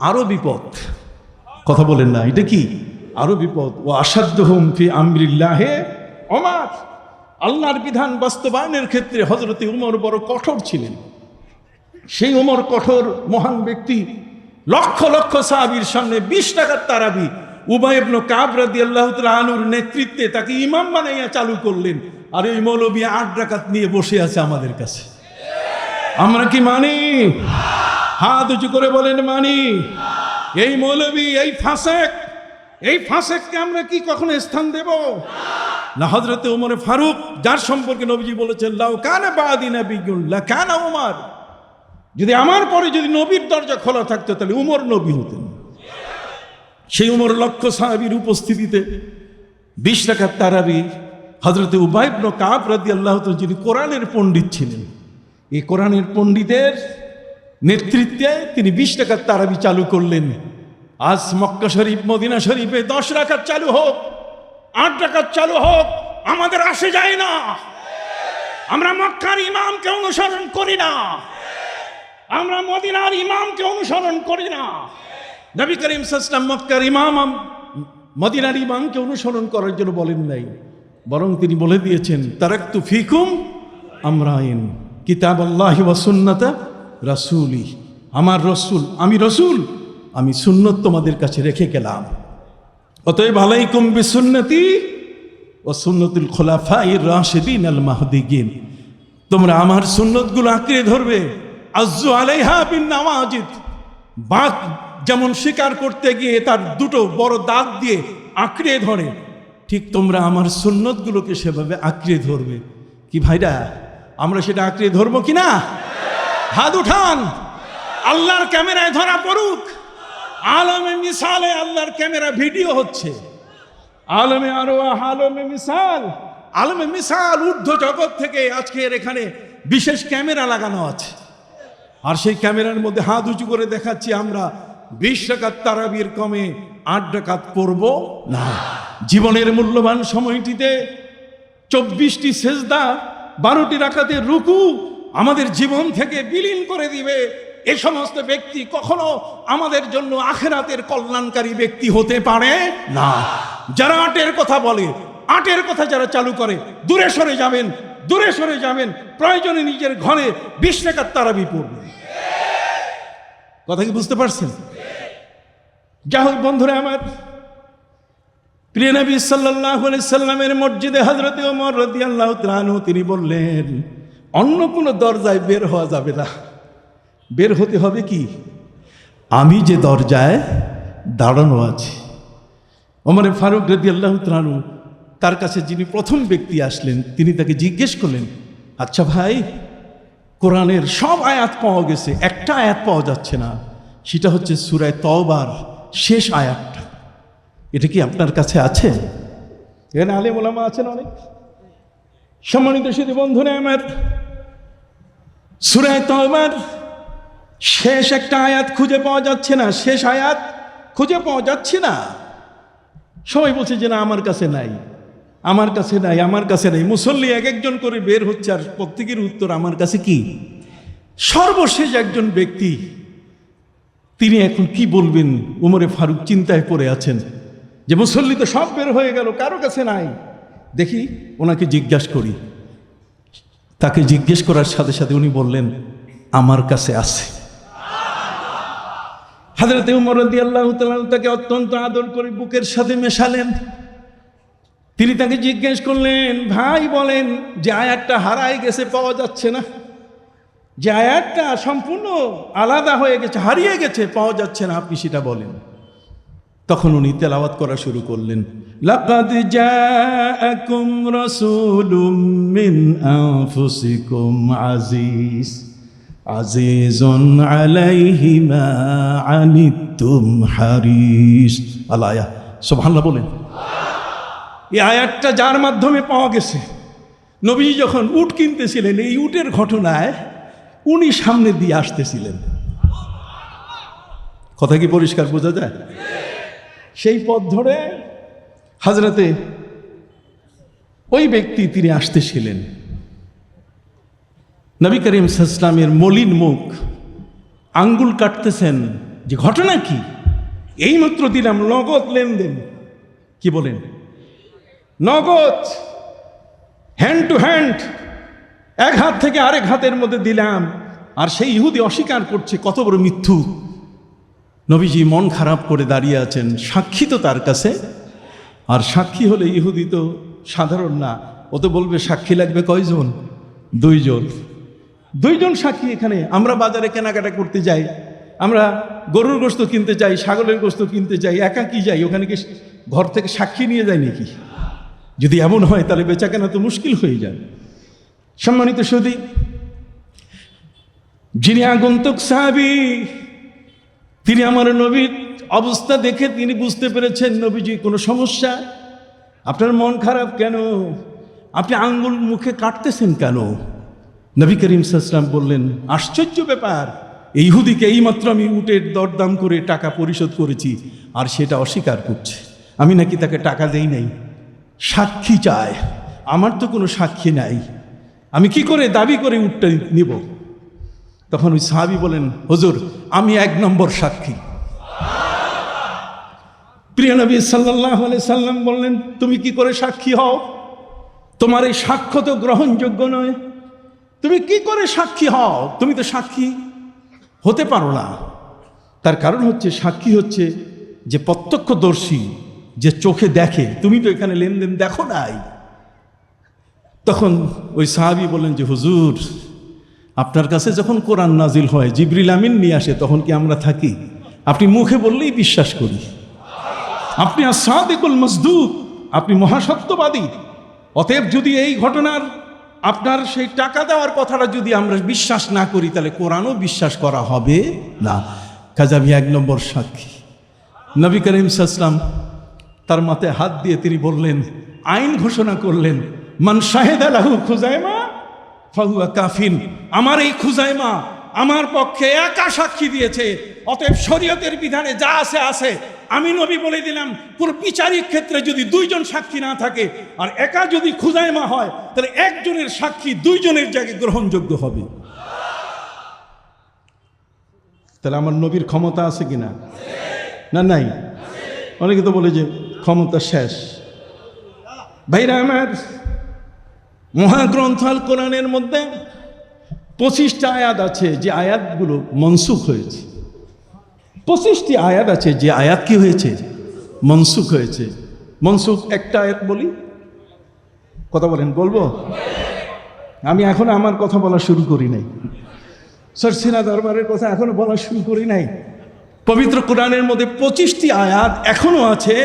আরো বিপদ, কথা বলেন না, এটা কি আরো বিপদ? ও আসাদ্দহুম ফি আমরিল্লাহে ওমর, আল্লাহর বিধান বাস্তবায়নের ক্ষেত্রে হযরতে ওমর বড় কঠোর ছিলেন। সেই ওমর কঠোর মহান ব্যক্তি লক্ষ লক্ষ সাহাবীর সামনে 20 টাকার তারাবি উবাই ইবনে কাব রাদিয়াল্লাহু তাআলা আনহুর নেতৃত্বে তাকে ইমাম বানাইয়া চালু করলেন। আর এই মৌলবী 8 রাকাত নিয়ে বসে আছে আমাদের কাছে। আমরা কি মানি? হাত উঁচু করে বলেন মানি। এই মৌলবী, এই ফাসেককে আমরা কি কখনো স্থান দেব না? হযরতে ওমর ফারুক, যার সম্পর্কে নবীজি বলেছেন লাউ কানা বাদি নাবিয়্যুন লা কানা ওমর, যদি আমার পরে যদি নবীর দরজা খোলা থাকতো তাহলে উমর নবী হতেন। সেই উমর লক্ষ সাহাবীর উপস্থিতিতে 20 রাকাত তারাবি হযরতে উবাই ইবনে কাব রাদিয়াল্লাহু তাআলা, যিনি কোরআনের পণ্ডিত ছিলেন, এই কোরআনের পণ্ডিতের নেতৃত্বে তিনি 20 রাকাত তারাবি চালু করলেন। আজ মক্কা শরীফ, মদিনা শরীফে 10 রাকাত চালু হোক, 8 রাকাত চালু হোক, আমাদের আসে যায় না। আমরা মক্কার ইমামকে অনুসরণ করি না, আমরা মদিনার ইমামকে অনুসরণ করি না। নবী করিম সাল্লাল্লাহু আলাইহি ওয়াসাল্লাম মক্কার ইমাম, মদিনার ইমামকে অনুসরণ করার জন্য বলেন নাই, বরং তিনি বলে দিয়েছেন তারাকতু ফিকুম আমরাইন কিতাবাল্লাহি ওয়া সুন্নাতা রাসূলি, আমার রসুল, আমি সুন্নত তোমাদের কাছে রেখে গেলাম। অতএব আলাইকুম বিসুন্নতি ওয়া সুন্নাতুল খুলাফাইর রাশিদিন আল মাহদিয়িন, তোমরা আমার সুন্নতগুলো আঁকড়ে ধরবে। আজ্জু আলাইহা বিন নাওয়াজিদ, বাঘ যেমন শিকার করতে গিয়ে তার দুটো বড় দাঁত দিয়ে আঁকড়ে ধরে, ঠিক তোমরা আমার সুন্নতগুলোকে সেভাবে আঁকড়ে ধরবে। কি ভাইরা, আমরা সেটা আঁকড়ে ধরবো কিনা? হাত উঠান, আল্লাহর ক্যামেরায় ধরা পড়ুক। আলমে মিসালে আল্লাহর ক্যামেরা ভিডিও হচ্ছে। আলমে আরওয়াহ, আলমে মিসাল ঊর্ধ্ব জগৎ থেকে আজকের এখানে বিশেষ ক্যামেরা লাগানো আছে। আর সেই ক্যামেরার মধ্যে হাত উঁচু করে দেখাচ্ছি আমরা 20 রাকাত তারাবির কমে 8 রাকাত পড়ব না। জীবনের মূল্যবান সময়টিতে 24টি সেজদা, 12টি রাকাতের রুকু আমাদের জীবন থেকে বিলীন করে দিবে। এই সমস্ত ব্যক্তি কখনো আমাদের জন্য আখিরাতের কল্যাণকারী ব্যক্তি হতে পারে না। যারা 8-এর কথা বলে, 8-এর কথা যারা চালু করে, দূরে সরে যাবেন। প্রয়োজনে নিজের ঘরে 20 রাকাত তারাবি পড়বেন। কথা কি বুঝতে পারছেন? যা হোক বন্ধুরা আমার, প্রিয় নবী সাল্লাল্লাহু আলাইহি সাল্লামের মসজিদে হযরতে ওমর রাদিয়াল্লাহু তাআলা আনহু তিনি বললেন অন্য কোনো দরজায় বের হওয়া যাবে না, বের হতে হবে কি আমি যে দরজায় দাঁড়ানো আছি। ওমর ফারুক রাদিয়াল্লাহু তাআলা আনহু, তার কাছে যিনি প্রথম ব্যক্তি আসলেন, তিনি তাকে জিজ্ঞেস করলেন, আচ্ছা ভাই, কোরআনের সব আয়াত পাওয়া গেছে, একটা আয়াত পাওয়া যাচ্ছে না, সেটা হচ্ছে সূরা তওবার শেষ আয়াতটা, এটা কি আপনার কাছে আছে? এখানে আলেম ওলামা আছেন অনেক। সম্মানিত সুধী বন্ধুরা আমার, সূরা তওবার শেষ একটা আয়াত খুঁজে পাওয়া যাচ্ছে না, শেষ আয়াত খুঁজে পাওয়া যাচ্ছে না। সবাই বলছে যে না আমার কাছে নাই, আমার কাছে নাই, আমার কাছে নাই। মুসল্লি এক একজন করে বের হচ্ছে আর প্রত্যেকের উত্তর আমার কাছে কি। সর্বশেষ একজন ব্যক্তি, তিনি এখন কি বলবেন? উমরে ফারুক চিন্তায় পড়ে আছেন যে মুসল্লি তো সব বের হয়ে গেল, কারো কাছে নাই। দেখি ওনাকে জিজ্ঞাসা করি। তাকে জিজ্ঞেস করার সাথে সাথে উনি বললেন আমার কাছে আছে। হযরত উমর রাদিয়াল্লাহু তাআলা তাকে অত্যন্ত আদর করে বুকের সাথে মেশালেন। তিনি তাকে জিজ্ঞেস করলেন, ভাই বলেন যে আয়াতটা হারাই গেছে, পাওয়া যাচ্ছে না, যে আয়াতটা সম্পূর্ণ আলাদা হয়ে গেছে, হারিয়ে গেছে, পাওয়া যাচ্ছে না, আপনি সেটা বলেন। তখন উনি তেলাওয়াত করা শুরু করলেন, লাকাদ জাআকুম রাসূলুম মিন আনফুসিকুম আজিজ আজিজুন আলাইহি মা আনিতুম হারিস। আল্লাহ সুবহানাল্লাহ বলেন। এই আয়াতটা যার মাধ্যমে পাওয়া গেছে, নবীজি যখন উট কিনতেছিলেন, এই উটের ঘটনায় উনি সামনে দিয়ে আসতেছিলেন। কথা কি পরিষ্কার বোঝা যায়? সেই পথ ধরে হযরতে ওই ব্যক্তি তিনি আসতেছিলেন। নবী করিম সাল্লাল্লাহু আলাইহি ওয়াসাল্লামের মলিন মুখ, আঙ্গুল কাটতেছেন, যে ঘটনা কি? এইমাত্র দিলাম নগদ লেনদেন। কি বলেন? নগদ, হ্যান্ড টু হ্যান্ড, এক হাত থেকে আরেক হাতের মধ্যে দিলাম। আর সেই ইহুদি অস্বীকার করছে, কত বড় মিথ্যু। নবীজি মন খারাপ করে দাঁড়িয়ে আছেন, সাক্ষী তো তার কাছে। আর সাক্ষী হলে ইহুদি তো সাধারণ না, ও তো বলবে সাক্ষী লাগবে কয়জন? দুইজন সাক্ষী। এখানে আমরা বাজারে কেনাকাটা করতে যাই, আমরা গরুর গোশত কিনতে যাই, ছাগলের গোশত কিনতে যাই, একা কি যাই? ওখানে কি ঘর থেকে সাক্ষী নিয়ে যায় নাকি? যদি এমন হয় তাহলে বেচাকেনা তো মুশকিল হয়ে যায়। সম্মানিত সুধী, যিনি আগন্তুক সাহাবী, তিনি আমার নবীর অবস্থা দেখে তিনি বুঝতে পেরেছেন নবীজি কোনো সমস্যা। আপনার মন খারাপ কেন? আপনি আঙ্গুল মুখে কাটতেছেন কেন? নবী করিম সাল্লাল্লাহু আলাইহি ওয়াসাল্লাম বললেন, আশ্চর্য ব্যাপার, এই ইহুদিকে এইমাত্র আমি উটের দরদাম করে টাকা পরিশোধ করেছি, আর সেটা অস্বীকার করছে আমি নাকি তাকে টাকা দেই নাই। সাক্ষী চায়, আমার তো কোনো সাক্ষী নাই, আমি কি করে দাবি করে উটটা নিব? তখন ওই সাহাবী বলেন, হুজুর আমি 1 নম্বর সাক্ষী। প্রিয় নবী সাল্লাল্লাহু আলাইহি সাল্লাম বললেন, তুমি কি করে সাক্ষী হও? তোমার এই সাক্ষ্য তো গ্রহণযোগ্য নয়। তুমি কি করে সাক্ষী হও? তুমি তো সাক্ষী হতে পারো না। তার কারণ হচ্ছে, সাক্ষী হচ্ছে যে প্রত্যক্ষদর্শী, যে চোখে দেখে। তুমি তো এখানে লেনদেন দেখো নাই। তখন ওই সাহাবী বললেন যে হুজুর, আপনার কাছে যখন কোরআন নাজিল হয়, জিবরিল আমিন নিয়ে আসে, তখন কি আমরা থাকি? আপনি মুখে বললেই বিশ্বাস করি। আপনি আস-সাদিকুল মাসদুক, আপনি মহাসত্যবাদী। অতএব যদি এই ঘটনার আপনার সেই টাকা দেওয়ার কথাটা যদি আমরা বিশ্বাস না করি, তাহলে কোরআনও বিশ্বাস করা হবে না। কাজে আমি 1 নম্বর সাক্ষী। নবী করিম সাল্লাল্লাহু আলাইহি ওয়াসাল্লাম তার মাথায় হাত দিয়ে তিনি বললেন, আইন ঘোষণা করলেন, মান শাহেদা লাহু খুজাইমা ফাহুয়া কাফিন। আমার এই খুজাইমা আমার পক্ষে একা সাক্ষী দিয়েছে, অতএব শরীয়তের বিধানে যা আছে আছে। আমি নবী বলে দিলাম, পুরো বিচারিক ক্ষেত্রে যদি 2 জন সাক্ষী না থাকে আর একা যদি খুজাইমা হয়, তাহলে একজনের সাক্ষী 2 জনের জায়গায় গ্রহণযোগ্য হবে। তাহলে আমার নবীর ক্ষমতা আছে কিনা? না নাই? অনেকে তো বলে যে ক্ষমতা শেষ। ভাইরা আমার, মহাগ্রন্থ আল কোরআনের মধ্যে 25টা আয়াত আছে যে আয়াতগুলো মনসুখ হয়েছে। 25টি আয়াত আছে যে আয়াত কি হয়েছে? মনসুখ হয়েছে। মনসুখ একটা আয়াত বলি, কথা বলেন, বলবো? আমি এখন আমার কথা বলা শুরু করি নাই, সরসিনা দরবারের কথা এখনো বলা শুরু করি নাই। পবিত্র কোরআনের মধ্যে 25টি আয়াত এখনো আছে,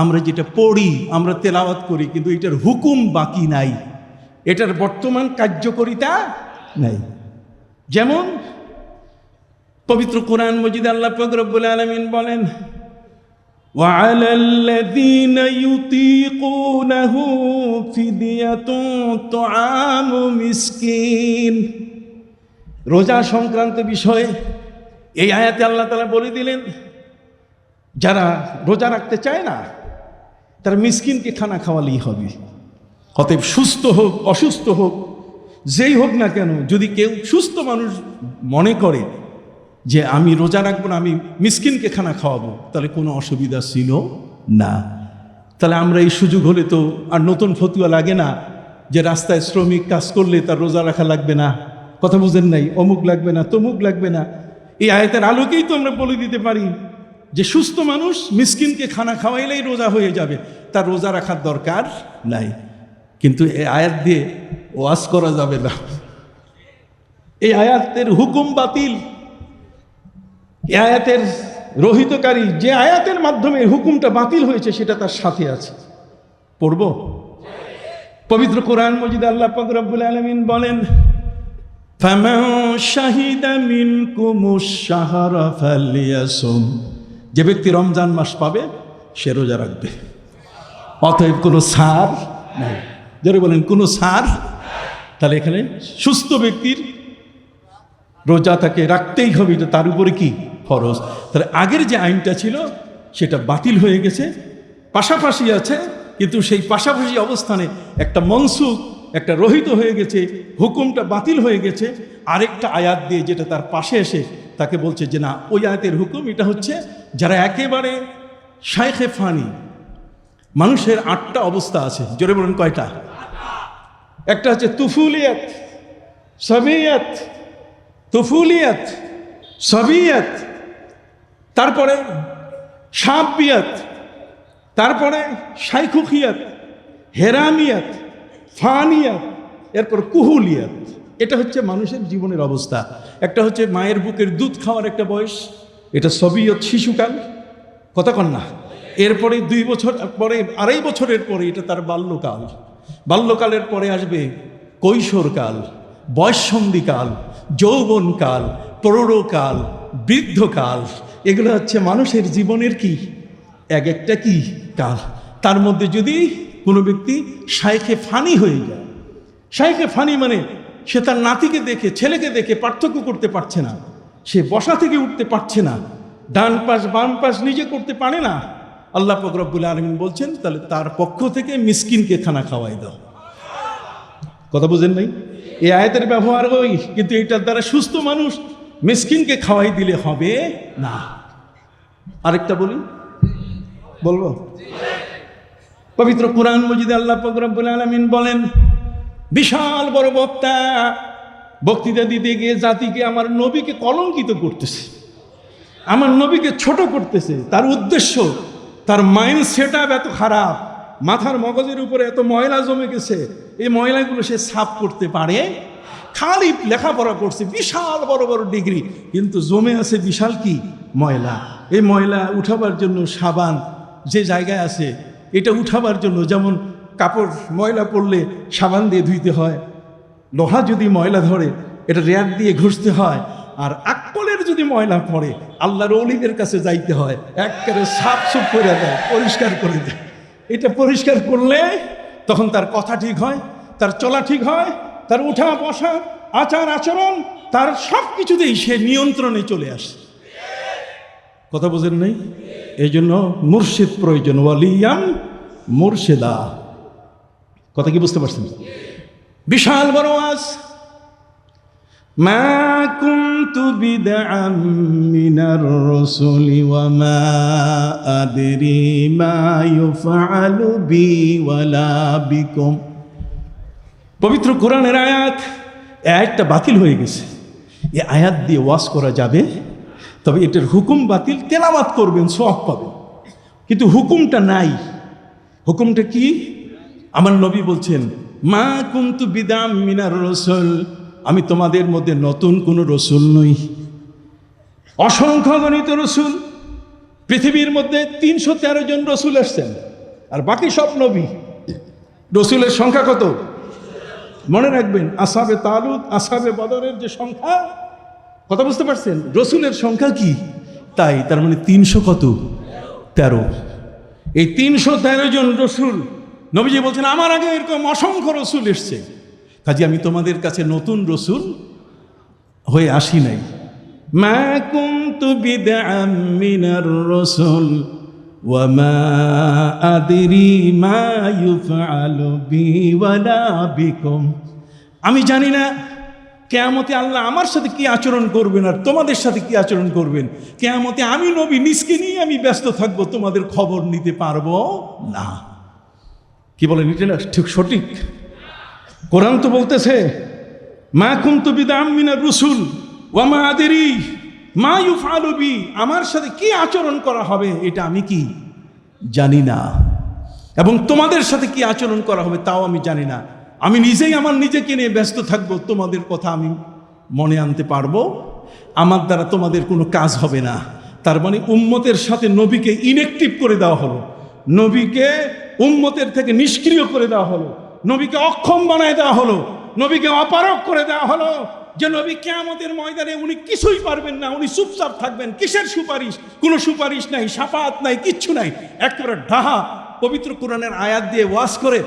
আমরা যেটা পড়ি, আমরা তেলাওয়াত করি, কিন্তু এটার হুকুম বাকি নাই, এটার বর্তমান কার্যকরিতা নাই। যেমন পবিত্র কোরআন মজিদ আল্লাহ পাক রব্বুল আলামিন বলেন, وعلى الذين يطيقونه فدية طعام مسكين। রোজা সংক্রান্ত বিষয়ে এই আয়াতে আল্লাহ তাআলা বলে দিলেন, যারা রোজা রাখতে চায় না তারা মিসকিনকে খানা খাওয়ালেই হবে। অতএব সুস্থ হোক অসুস্থ হোক যেই হোক না কেন, যদি কেউ সুস্থ মানুষ মনে করে যে আমি রোজা রাখবো না, আমি মিসকিনকে খানা খাওয়াবো, তাহলে কোনো অসুবিধা ছিল না। তাহলে আমরা এই সুযোগ হলে তো আর নতুন ফতুয়া লাগে না যে রাস্তায় শ্রমিক কাজ করলে তার রোজা রাখা লাগবে না, কথা বুঝেন নাই, অমুক লাগবে না তমুক লাগবে না। এই আয়াতের আলোকেই তো আমরা বলে দিতে পারি যে সুস্থ মানুষ মিসকিনকে খানা খাওয়াইলেই রোজা হয়ে যাবে, তার রোজা রাখার দরকার নাই। কিন্তু এই আয়াত দিয়ে ওয়াজ করা যাবে না, এই আয়াতের হুকুম বাতিল। এই আয়াতের রহিতকারী যে আয়াতের মাধ্যমে হুকুমটা বাতিল হয়েছে সেটা তার সাথে আছে। পড়ব পবিত্র কোরআন মজিদে আল্লাহ পাক রব্বুল আলামিন বলেন, ফামান শাহিদা মিনকুমুশ শাহরা ফালিয়াসুম, যে ব্যক্তি রমজান মাস পাবে সে রোজা রাখবে। অতএব কোনো ছাড় নাই, যারা বলেন কোনো ছাড়। তাহলে এখানে সুস্থ ব্যক্তির রোজা তাকে রাখতেই হবে, এটা তার উপরে কি ফরজ। তাহলে আগের যে আইনটা ছিল সেটা বাতিল হয়ে গেছে, পাশাপাশি আছে, কিন্তু সেই পাশাপাশি অবস্থানে একটা মনসুখ, একটা রহিত হয়ে গেছে, হুকুমটা বাতিল হয়ে গেছে আরেকটা আয়াত দিয়ে, যেটা তার পাশে এসে তাকে বলছে যে না, ওই আয়াতের হুকুম এটা হচ্ছে যারা একেবারে শাইখে ফানি। মানুষের 8টা অবস্থা আছে, জোরে বলুন কয়টা? একটা হচ্ছে তুফুলিয়াত, সাবিয়াত, তুফুলিয়াত, সাবিয়াত, তারপরে শাবিয়াত, তারপরে শাইখুখিয়াত, হেরামিয়াত, ফানিয়াত, এরপর কুহুলিয়াত। এটা হচ্ছে মানুষের জীবনের অবস্থা। একটা হচ্ছে মায়ের বুকের দুধ খাওয়ার একটা বয়স, এটা সবিয়ত, শিশুকাল, কথা কন না। এরপরে 2 বছর পরে, 2.5 বছরের পরে এটা তার বাল্যকাল। বাল্যকালের পরে আসবে কৈশোরকাল, বয়ঃসন্ধিকাল, যৌবনকাল, প্রৌঢ়কাল, বৃদ্ধকাল। এগুলো হচ্ছে মানুষের জীবনের কি এক একটা কি কাল। তার মধ্যে যদি কোনো ব্যক্তি শাইখে ফানি হয়ে যায়, শাইখে ফানি মানে সে তার নাতিকে দেখে, ছেলেকে দেখে পার্থক্য করতে পারছে না, সে বসা থেকে উঠতে পারছে না, ডান পাশ বাম পাশ নিজে করতে পারে না, আল্লাহ পাক রব্বুল আলামিন বলছেন তাহলে তার পক্ষ থেকে মিসকিনকে খানা খাওয়াই দাও। কথা বুঝেন নাই? এই আয়াতের ব্যবহার ওই, কিন্তু এটার দ্বারা সুস্থ মানুষ মিসকিনকে খাওয়াই দিলে হবে না। আরেকটা বলি, বলবো? পবিত্র কোরআন মজিদে আল্লাহ পাক রব্বুল আলামিন বলেন, বিশাল বড় বক্তা বক্তৃতা দিতে গিয়ে জাতিকে, আমার নবীকে কলঙ্কিত করতেছে, আমার নবীকে ছোট করতেছে। তার উদ্দেশ্য, তার মাইন্ড সেট আপ এত খারাপ, মাথার মগজের উপরে এত ময়লা জমে গেছে, এই ময়লাগুলো সে সাফ করতে পারে। খালি লেখাপড়া করছে, বিশাল বড় বড় ডিগ্রি, কিন্তু জমে আছে বিশাল কি ময়লা। এই ময়লা উঠাবার জন্য সাবান যে জায়গায় আছে, এটা উঠাবার জন্য যেমন কাপড় ময়লা পড়লে সাবান দিয়ে ধুইতে হয়, লোহা যদি ময়লা ধরে এটা র্যাক দিয়ে ঘষতে হয়, আর আকলের যদি ময়লা পড়ে আল্লাহর ওলিদের কাছে যাইতে হয়, একেবারে সাফ সুফ করে দেয়, পরিষ্কার করে দেয়। এটা পরিষ্কার করলে তখন তার কথা ঠিক হয়, তার চলা ঠিক হয়, তার উঠা বসা, আচার আচরণ, তার সব কিছুতেই সে নিয়ন্ত্রণে চলে আসে। কথা বোঝেন নাই? এই জন্য মুর্শিদ প্রয়োজন, ওয়ালিয়াম মুর্শিদা। কথা কি বুঝতে পারছেন? বিশাল বড় আজ, মা কুনতু বিদআম মিনার রাসূলি ওয়া মা আদরি মা ইউফআলু বি ওয়ালা বিকুম। পবিত্র কোরআনের আয়াত, এই আয়াতটা বাতিল হয়ে গেছে। এই আয়াত দিয়ে ওয়াজ করা যাবে, তবে এটার হুকুম বাতিল। তেলাওয়াত করবেন, সওয়াব পাবেন, কিন্তু হুকুমটা নাই। হুকুমটা কি? আমার নবী বলছেন, মা কুনতু বিদআম মিনার রাসূল, আমি তোমাদের মধ্যে নতুন কোনো রসুল নই। অসংখ্য গণিত রসুল, পৃথিবীর মধ্যে 313 জন রসুল এসছেন, আর বাকি সব নবী। রসুলের সংখ্যা কত মনে রাখবেন? আসহাবে তালুত, আসহাবে বদরের যে সংখ্যা, কথা বুঝতে পারছেন? রসুলের সংখ্যা কি তাই, তার মানে 313। এই 313 জন রসুল, নবীজি বলছেন আমার আগে এরকম অসংখ্য রসুল এসছে, কাজে আমি তোমাদের কাছে নতুন রসুল হয়ে আসি নাই। মা কুনতু বিদআম মিনার রাসূল ওয়া মা আদরি মা ইউফআলু বি ওয়ালা বিকুম। আমি জানি না কিয়ামতে আল্লাহ আমার সাথে কি আচরণ করবেন আর তোমাদের সাথে কি আচরণ করবেন। কিয়ামতে আমি নবী নিজকে নিয়ে আমি ব্যস্ত থাকবো, তোমাদের খবর নিতে পারবো না। কি বলেন, এটা না ঠিক সঠিক? কোরআন তো বলতেছে মা কুনতু বিদআম মিনার রাসূল ওয়া মা আদরি মা ইউফআলু বি, আমার সাথে কি আচরণ করা হবে এটা আমি কি জানি না, এবং তোমাদের সাথে কি আচরণ করা হবে তাও আমি জানি না। আমি নিজেই আমার নিজেকে নিয়ে ব্যস্ত থাকবো, তোমাদের কথা আমি মনে আনতে পারবো, আমার দ্বারা তোমাদের কোনো কাজ হবে না। তার মানে উম্মতের সাথে নবীকে ইনঅ্যাক্টিভ করে দেওয়া হলো, নবীকে উম্মতের থেকে নিষ্ক্রিয় করে দেওয়া হলো, নবীকে অক্ষম বানায় দেওয়া হলো, নবীকে অপারগ করে দেওয়া হলো, যে নবী কিয়ামতের ময়দানে উনি কিছুই পারবেন না, উনি চুপচাপ থাকবেন। কিসের সুপারিশ? কোনো সুপারিশ নাই, শাফাআত নাই, কিচ্ছু নাই। একেবারে ডাহা পবিত্র কোরআনের আয়াত দিয়ে ওয়াজ করে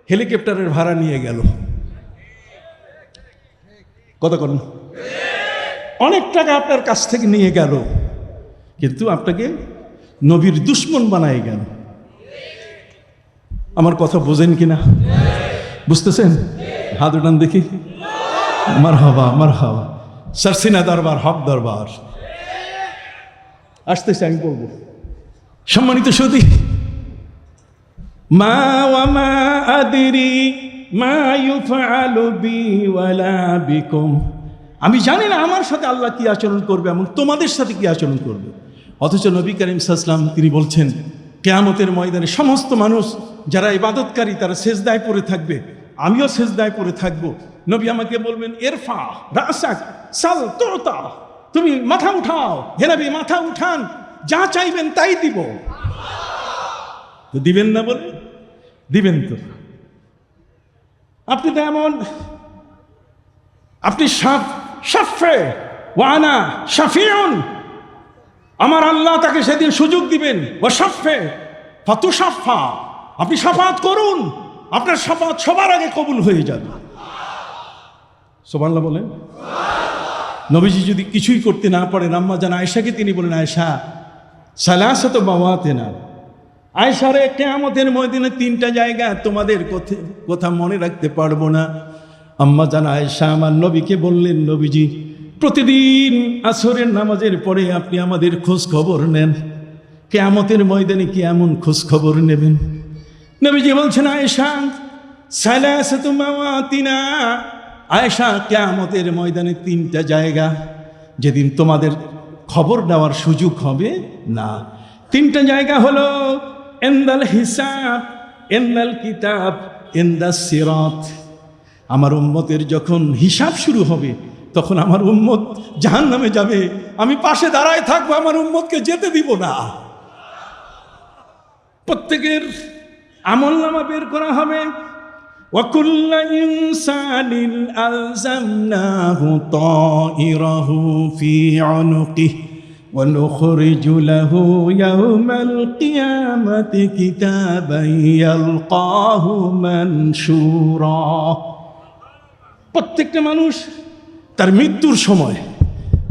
হেলিকপ্টারের ভাড়া নিয়ে গেল। কথা বলেন, অনেক টাকা আপনার কাছ থেকে নিয়ে গেল, কিন্তু আপনাকে নবীর দুশ্মন বানায় গেল। আমার কথা বোঝেন কিনা? বুঝতেছেন? হাত উঠান দেখি। মারহাবা মারহাবা। সারসিনা দরবার, হক দরবার আসতেছে, আমি বলবো। সম্মানিত সুধী, মা ওয়া মা আদরি মা ইউফআলু বি ওয়ালা বিকুম। আমি জানি না আমার সাথে আল্লাহ কি আচরণ করবে এবং তোমাদের সাথে কি আচরণ করবে। অথচ নবী করিম সাল্লাল্লাহু আলাইহি ওয়াসাল্লাম তিনি বলছেন কিয়ামতের ময়দানে সমস্ত মানুষ যারা ইবাদতকারী তারা সেজদায় পড়ে থাকবে, আমিও সেজদায় পড়ে থাকবো। নবী আমাকে বলবেন ইরফা রাসাক সাল তুতা, তুমি মাথা উঠাও। হে নবী মাথা উঠান, যা চাইবেন তাই দিব। তো দিবেন না বলে? দিবেন তো। আপনি তো এমন, আপনি শাফে ওয়ানা শাফিউন, আমার আল্লাহ তাকে সেদিন সুযোগ দিবেন। ওয়া শাফে ফাতুশাফা, আপনি শাফাত করুন, আপনার শাফাত সবার আগে কবুল হয়ে যাবে। সুবহানাল্লাহ বলেন। নবীজি যদি কিছুই করতে না পারেন, আম্মা জান আয়েশাকে তিনি বলেন, আয়েশা সালাসাতু মাওয়াতিনা, আয়েশারে কিয়ামতের ময়দানে তিনটা জায়গা তোমাদের কথা মনে রাখতে পারবো না। আম্মা জান আয়েশা আমার নবীকে বললেন, নবীজি প্রতিদিন আসরের নামাজের পরে আপনি আমাদের খোঁজ খবর নেন, কিয়ামতের ময়দানে কি এমন খোঁজ খবর নেবেন? নবীজি বলছেন, আয়েশা সালাসাতু মাওয়াতিনা, আয়েশা কিয়ামতের ময়দানে তিনটা জায়গা যেদিন তোমাদের খবর নেওয়ার সুযোগ হবে না। তিনটা জায়গা হলো ইনদাল হিসাব, ইনদাল কিতাব, ইনদাস সিরাত। আমার উম্মতের যখন হিসাব শুরু হবে তখন আমার উম্মত জাহান্নামে যাবে, আমি পাশে দাঁড়ায় থাকবো, আমার উম্মতকে যেতে দিব না। প্রত্যেকের আমলনামা বের করা হবে। وَكُلَّ إِنسَانٍ أَلْزَمْنَاهُ طَائِرَهُ فِي عُنُقِهِ وَنُخْرِجُ لَهُ يَوْمَ الْقِيَامَةِ كِتَابًا يَلْقَاهُ مَنشُورًا। প্রত্যেকটা মানুষ তার মৃত্যুর সময়,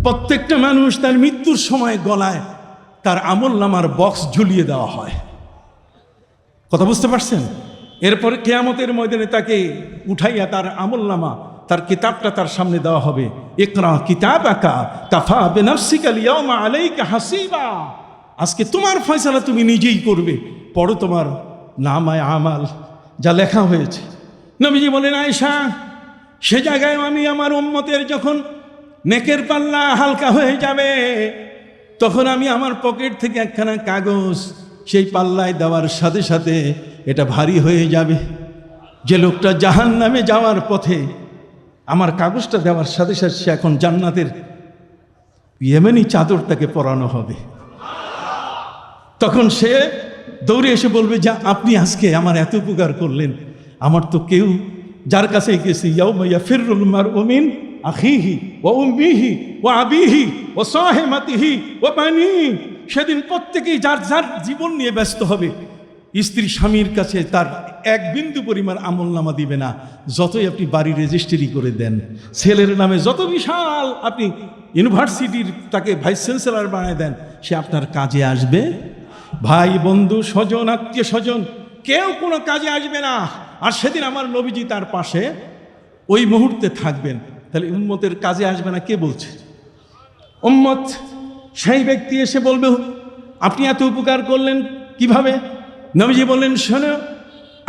প্রত্যেকটা মানুষ তার মৃত্যুর সময় গলায় তার আমলনামার বক্স ঝুলিয়ে দেওয়া হয়। কথা বুঝতে পারছেন? এরপরে কিয়ামতের ময়দানে তাকে উঠাইয়া তার আমলনামা, তার কিতাবটা তার সামনে দেওয়া হবে। ইকরা কিতাবাকা কাফা বিনাফসিকা আল-ইয়াওমা আলাইকা হাসিবা, আজকে তোমার ফয়সালা তুমি নিজেই করবে, পড়ো তোমার নামায়ে আমাল যা লেখা হয়েছে। নবীজি বলেন, আয়েশা সে জায়গায় আমি আমার উম্মতের যখন নেকের পাল্লা হালকা হয়ে যাবে তখন আমি আমার পকেট থেকে একখানা কাগজ সেই পাল্লায় দেওয়ার সাথে সাথে এটা ভারী হয়ে যাবে। যে লোকটা জাহান্নামে যাওয়ার পথে আমার কাগজটা দেওয়ার সাথে সাথে সে এখন জান্নাতের ইয়েমেনি চাদর তাকে পরানো হবে। তখন সে দৌড়ে এসে বলবে, যা আপনি আজকে আমার এত উপকার করলেন, আমার তো কেউ যার কাছে গেছি, ইয়াউমা ইয়াফিরুল মারউ মিন আখিহি ওয়া উম্মিহি ওয়া আবিহি ওয়া সাহিবাতিহি ওয়া বানিহি, সেদিন প্রত্যেকেই যার যার জীবন নিয়ে ব্যস্ত হবে। স্ত্রী স্বামীর কাছে তার এক বিন্দু পরিমাণ আমলনামা দিবে না, যতই আপনি বাড়ি রেজিস্ট্রি করে দেন। ছেলের নামে যত বিশাল আপনি ইউনিভার্সিটির তাকে ভাইস চ্যান্সেলর বানায় দেন, সে আপনার কাজে আসবে? ভাই বন্ধু স্বজন আত্মীয় স্বজন কেউ কোনো কাজে আসবে না। আর সেদিন আমার নবীজি তার পাশে ওই মুহূর্তে থাকবেন, তাহলে উম্মতের কাজে আসবে না কে বলছে? উম্মত সেই ব্যক্তি এসে বলবে আপনি এত উপকার করলেন কিভাবে? নবীজি বললেন, শোনো,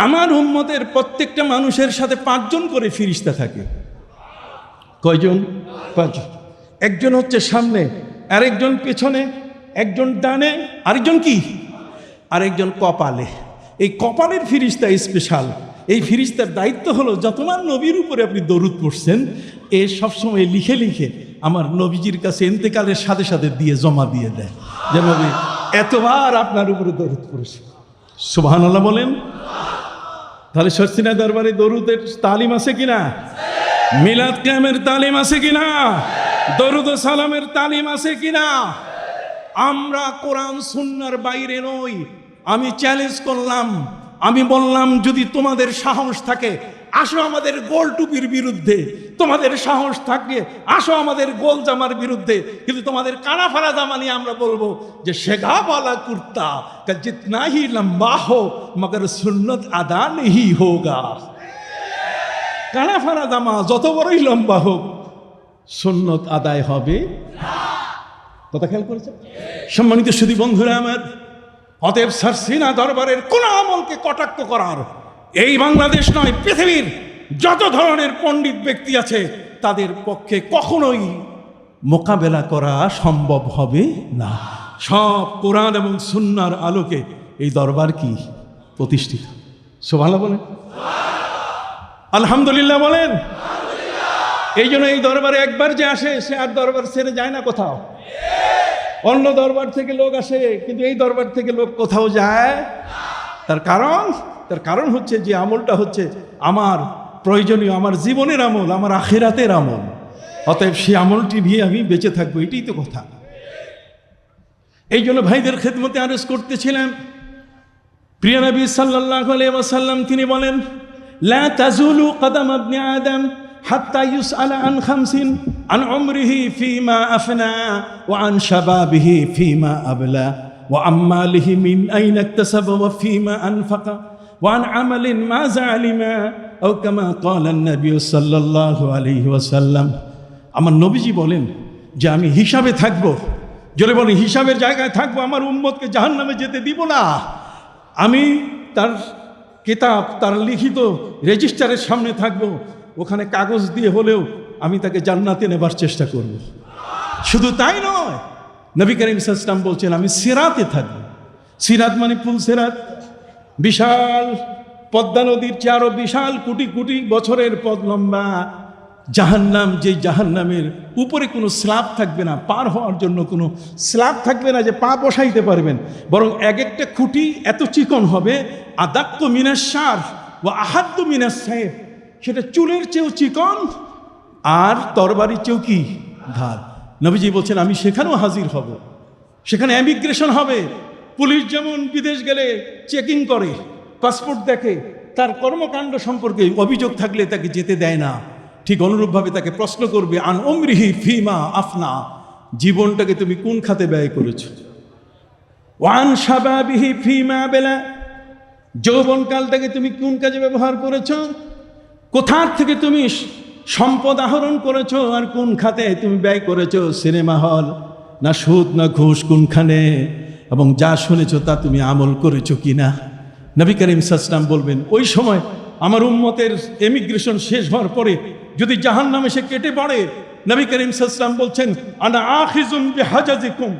আমার উম্মতের প্রত্যেকটা মানুষের সাথে 5 জন করে ফিরিস্তা থাকে। কয়জন? 5 জন। একজন হচ্ছে সামনে, আরেকজন পেছনে, একজন ডানে, আরেকজন কি? আরেকজন কপালে। এই কপালের ফিরিস্তা স্পেশাল। এই ফিরিস্তার দায়িত্ব হলো যতবার নবীর উপরে আপনি দরুদ পড়ছেন এ সবসময় লিখে লিখে আমার নবীজির কাছে ইন্তেকালের সাথে সাথে দিয়ে জমা দিয়ে দেয়, যে নবী এতবার আপনার উপরে দরুদ পড়েছে। সুবহানাল্লাহ বলেন। তাহলে সরসিনা দরবারে দরুদের তালিম আছে কিনা? মিলাদ কিয়ামের তালিম আছে কিনা? দরুদ ও সালামের তালিম আছে কিনা? আমরা কোরআন সুন্নাহর বাইরে নই। আমি চ্যালেঞ্জ করলাম, আমি বললাম যদি তোমাদের সাহস থাকে আসো আমাদের গোল টুপির বিরুদ্ধে, তোমাদের সাহস থাকে আসো আমাদের গোল জামার বিরুদ্ধে, কিন্তু তোমাদের কানা ফারা জামা নিয়ে আমরা বলবো যে শেগা वाला কুর্তা কা জিতনা হি লম্বা হো মগর সুন্নত আদা নেহি হোগা। কানা ফারা জামা যত বড়ই লম্বা হোক সুন্নত আদায় হবে না। কথা খেয়াল করেছে? সম্মানিত সুধী বন্ধুরা আমার, অতএব সরসিনা দরবারের কোন আমলকে কটাক্ষ করার এই বাংলাদেশ নয়, পৃথিবীর যত ধরনের পণ্ডিত ব্যক্তি আছে তাদের পক্ষে কখনোই মোকাবেলা করা সম্ভব হবে না। সব কোরআন এবং সুন্নাহর আলোকে এই দরবার কি প্রতিষ্ঠিত। সুবহানাল্লাহ বলেন, আলহামদুলিল্লাহ বলেন। এই জন্য এই দরবারে একবার যে আসে সে আর দরবার ছেড়ে যায় না কোথাও। অন্য দরবার থেকে লোক আসে কিন্তু এই দরবার থেকে লোক কোথাও যায়। তার কারণ হচ্ছে যে আমলটা হচ্ছে আমার প্রয়োজনীয়, আমার জীবনের আমল, আমার আখিরাতের আমল। অতএব সেই আমলটি নিয়ে আমি বেঁচে থাকবো, এটাই তো কথা। এই জন্য ভাইদের খেদমতে আরজ করতেছিলাম, প্রিয় নবী সাল্লাল্লাহু আলাইহি ওয়াসাল্লাম তিনি বলেন, লা তাজুলু কদম ইবনে আদম হাত্তা ইউসআলা আন খামসিন, আন উমরিহি ফীমা আফনা ওয়া আন শাবাবিহি ফীমা আবলা ওয়া আম্মালিহি মিন আইনা ইকতাসাবা ওয়া ফীমা আনফাকা ওয়া আন আমালিন মাযা আলিমা আও কামা ক্বালা an-নবী সাল্লাল্লাহু আলাইহি ওয়াসাল্লাম। আমার নবীজি বলেন যে আমি হিসাবে থাকবো, জোরে বলেন হিসাবের জায়গায় থাকবো। আমার উম্মতকে জাহান্নামে যেতে দিব না। আমি তার কিতাব, তার লিখিত রেজিস্টারের সামনে থাকবো, ওখানে কাগজ দিয়ে হলেও আমি তাকে জান্নাতে নেবার চেষ্টা করব। শুধু তাই নয়, নবী করিম সাল্লাল্লাহু আলাইহি ওয়াসাল্লাম বলছেন আমি সিরাতে থাকবো। সিরাত মানে ফুল সিরাত, বিশাল পদ্মা নদীর চেয়ে আরো বিশাল কোটি কোটি বছরের পথ লম্বা জাহান্নাম, যে জাহান্নামের উপরে কোনো স্ল্যাব থাকবে না, পার হওয়ার জন্য কোনো স্ল্যাব থাকবে না যে পা বসাইতে পারবেন, বরং এক একটা খুঁটি এত চিকন হবে, আদাক্কু মিনাশ শার ওয়া আহাদ্দু মিনাস সাইফ, সেটা চুলের চেয়েও চিকন আর তরবারির চেয়েও কি ধার। নবীজি বলছেন আমি সেখানেও হাজির হব, সেখানে ইমিগ্রেশন হবে। পুলিশ যেমন বিদেশ গেলে চেকিং করে, পাসপোর্ট দেখে, তার কর্মকাণ্ড সম্পর্কে অভিযোগ থাকলে তাকে যেতে দেয় না, ঠিক অনুরূপভাবে তাকে প্রশ্ন করবে আন উমরিহি ফিমা আফনা, জীবনটাকে তুমি কোন খাতে ব্যয় করেছ, ওয়ান শাবাবিহি ফিমা বেলা, যৌবনকালটাকে তুমি কোন কাজে ব্যবহার করেছ, কোথার থেকে তুমি সম্পদ আহরণ করেছ আর কোন খাতে তুমি ব্যয় করেছ, সিনেমা হল না সুদ না ঘুষ কোনখানে, এবং যা শুনেছ তা তুমি আমল করেছ কিনা। নবী করিম সাল্লাল্লাহু আলাইহি ওয়াসাল্লাম বলবেন ওই সময় আমার উম্মতের এমিগ্রেশন শেষ হওয়ার পরে যদি জাহান্নামে সে কেটে পড়ে, নবী করিম সাল্লাল্লাহু আলাইহি ওয়াসাল্লাম বলছেন আনা আখিজুম বিহাজাজিকুম,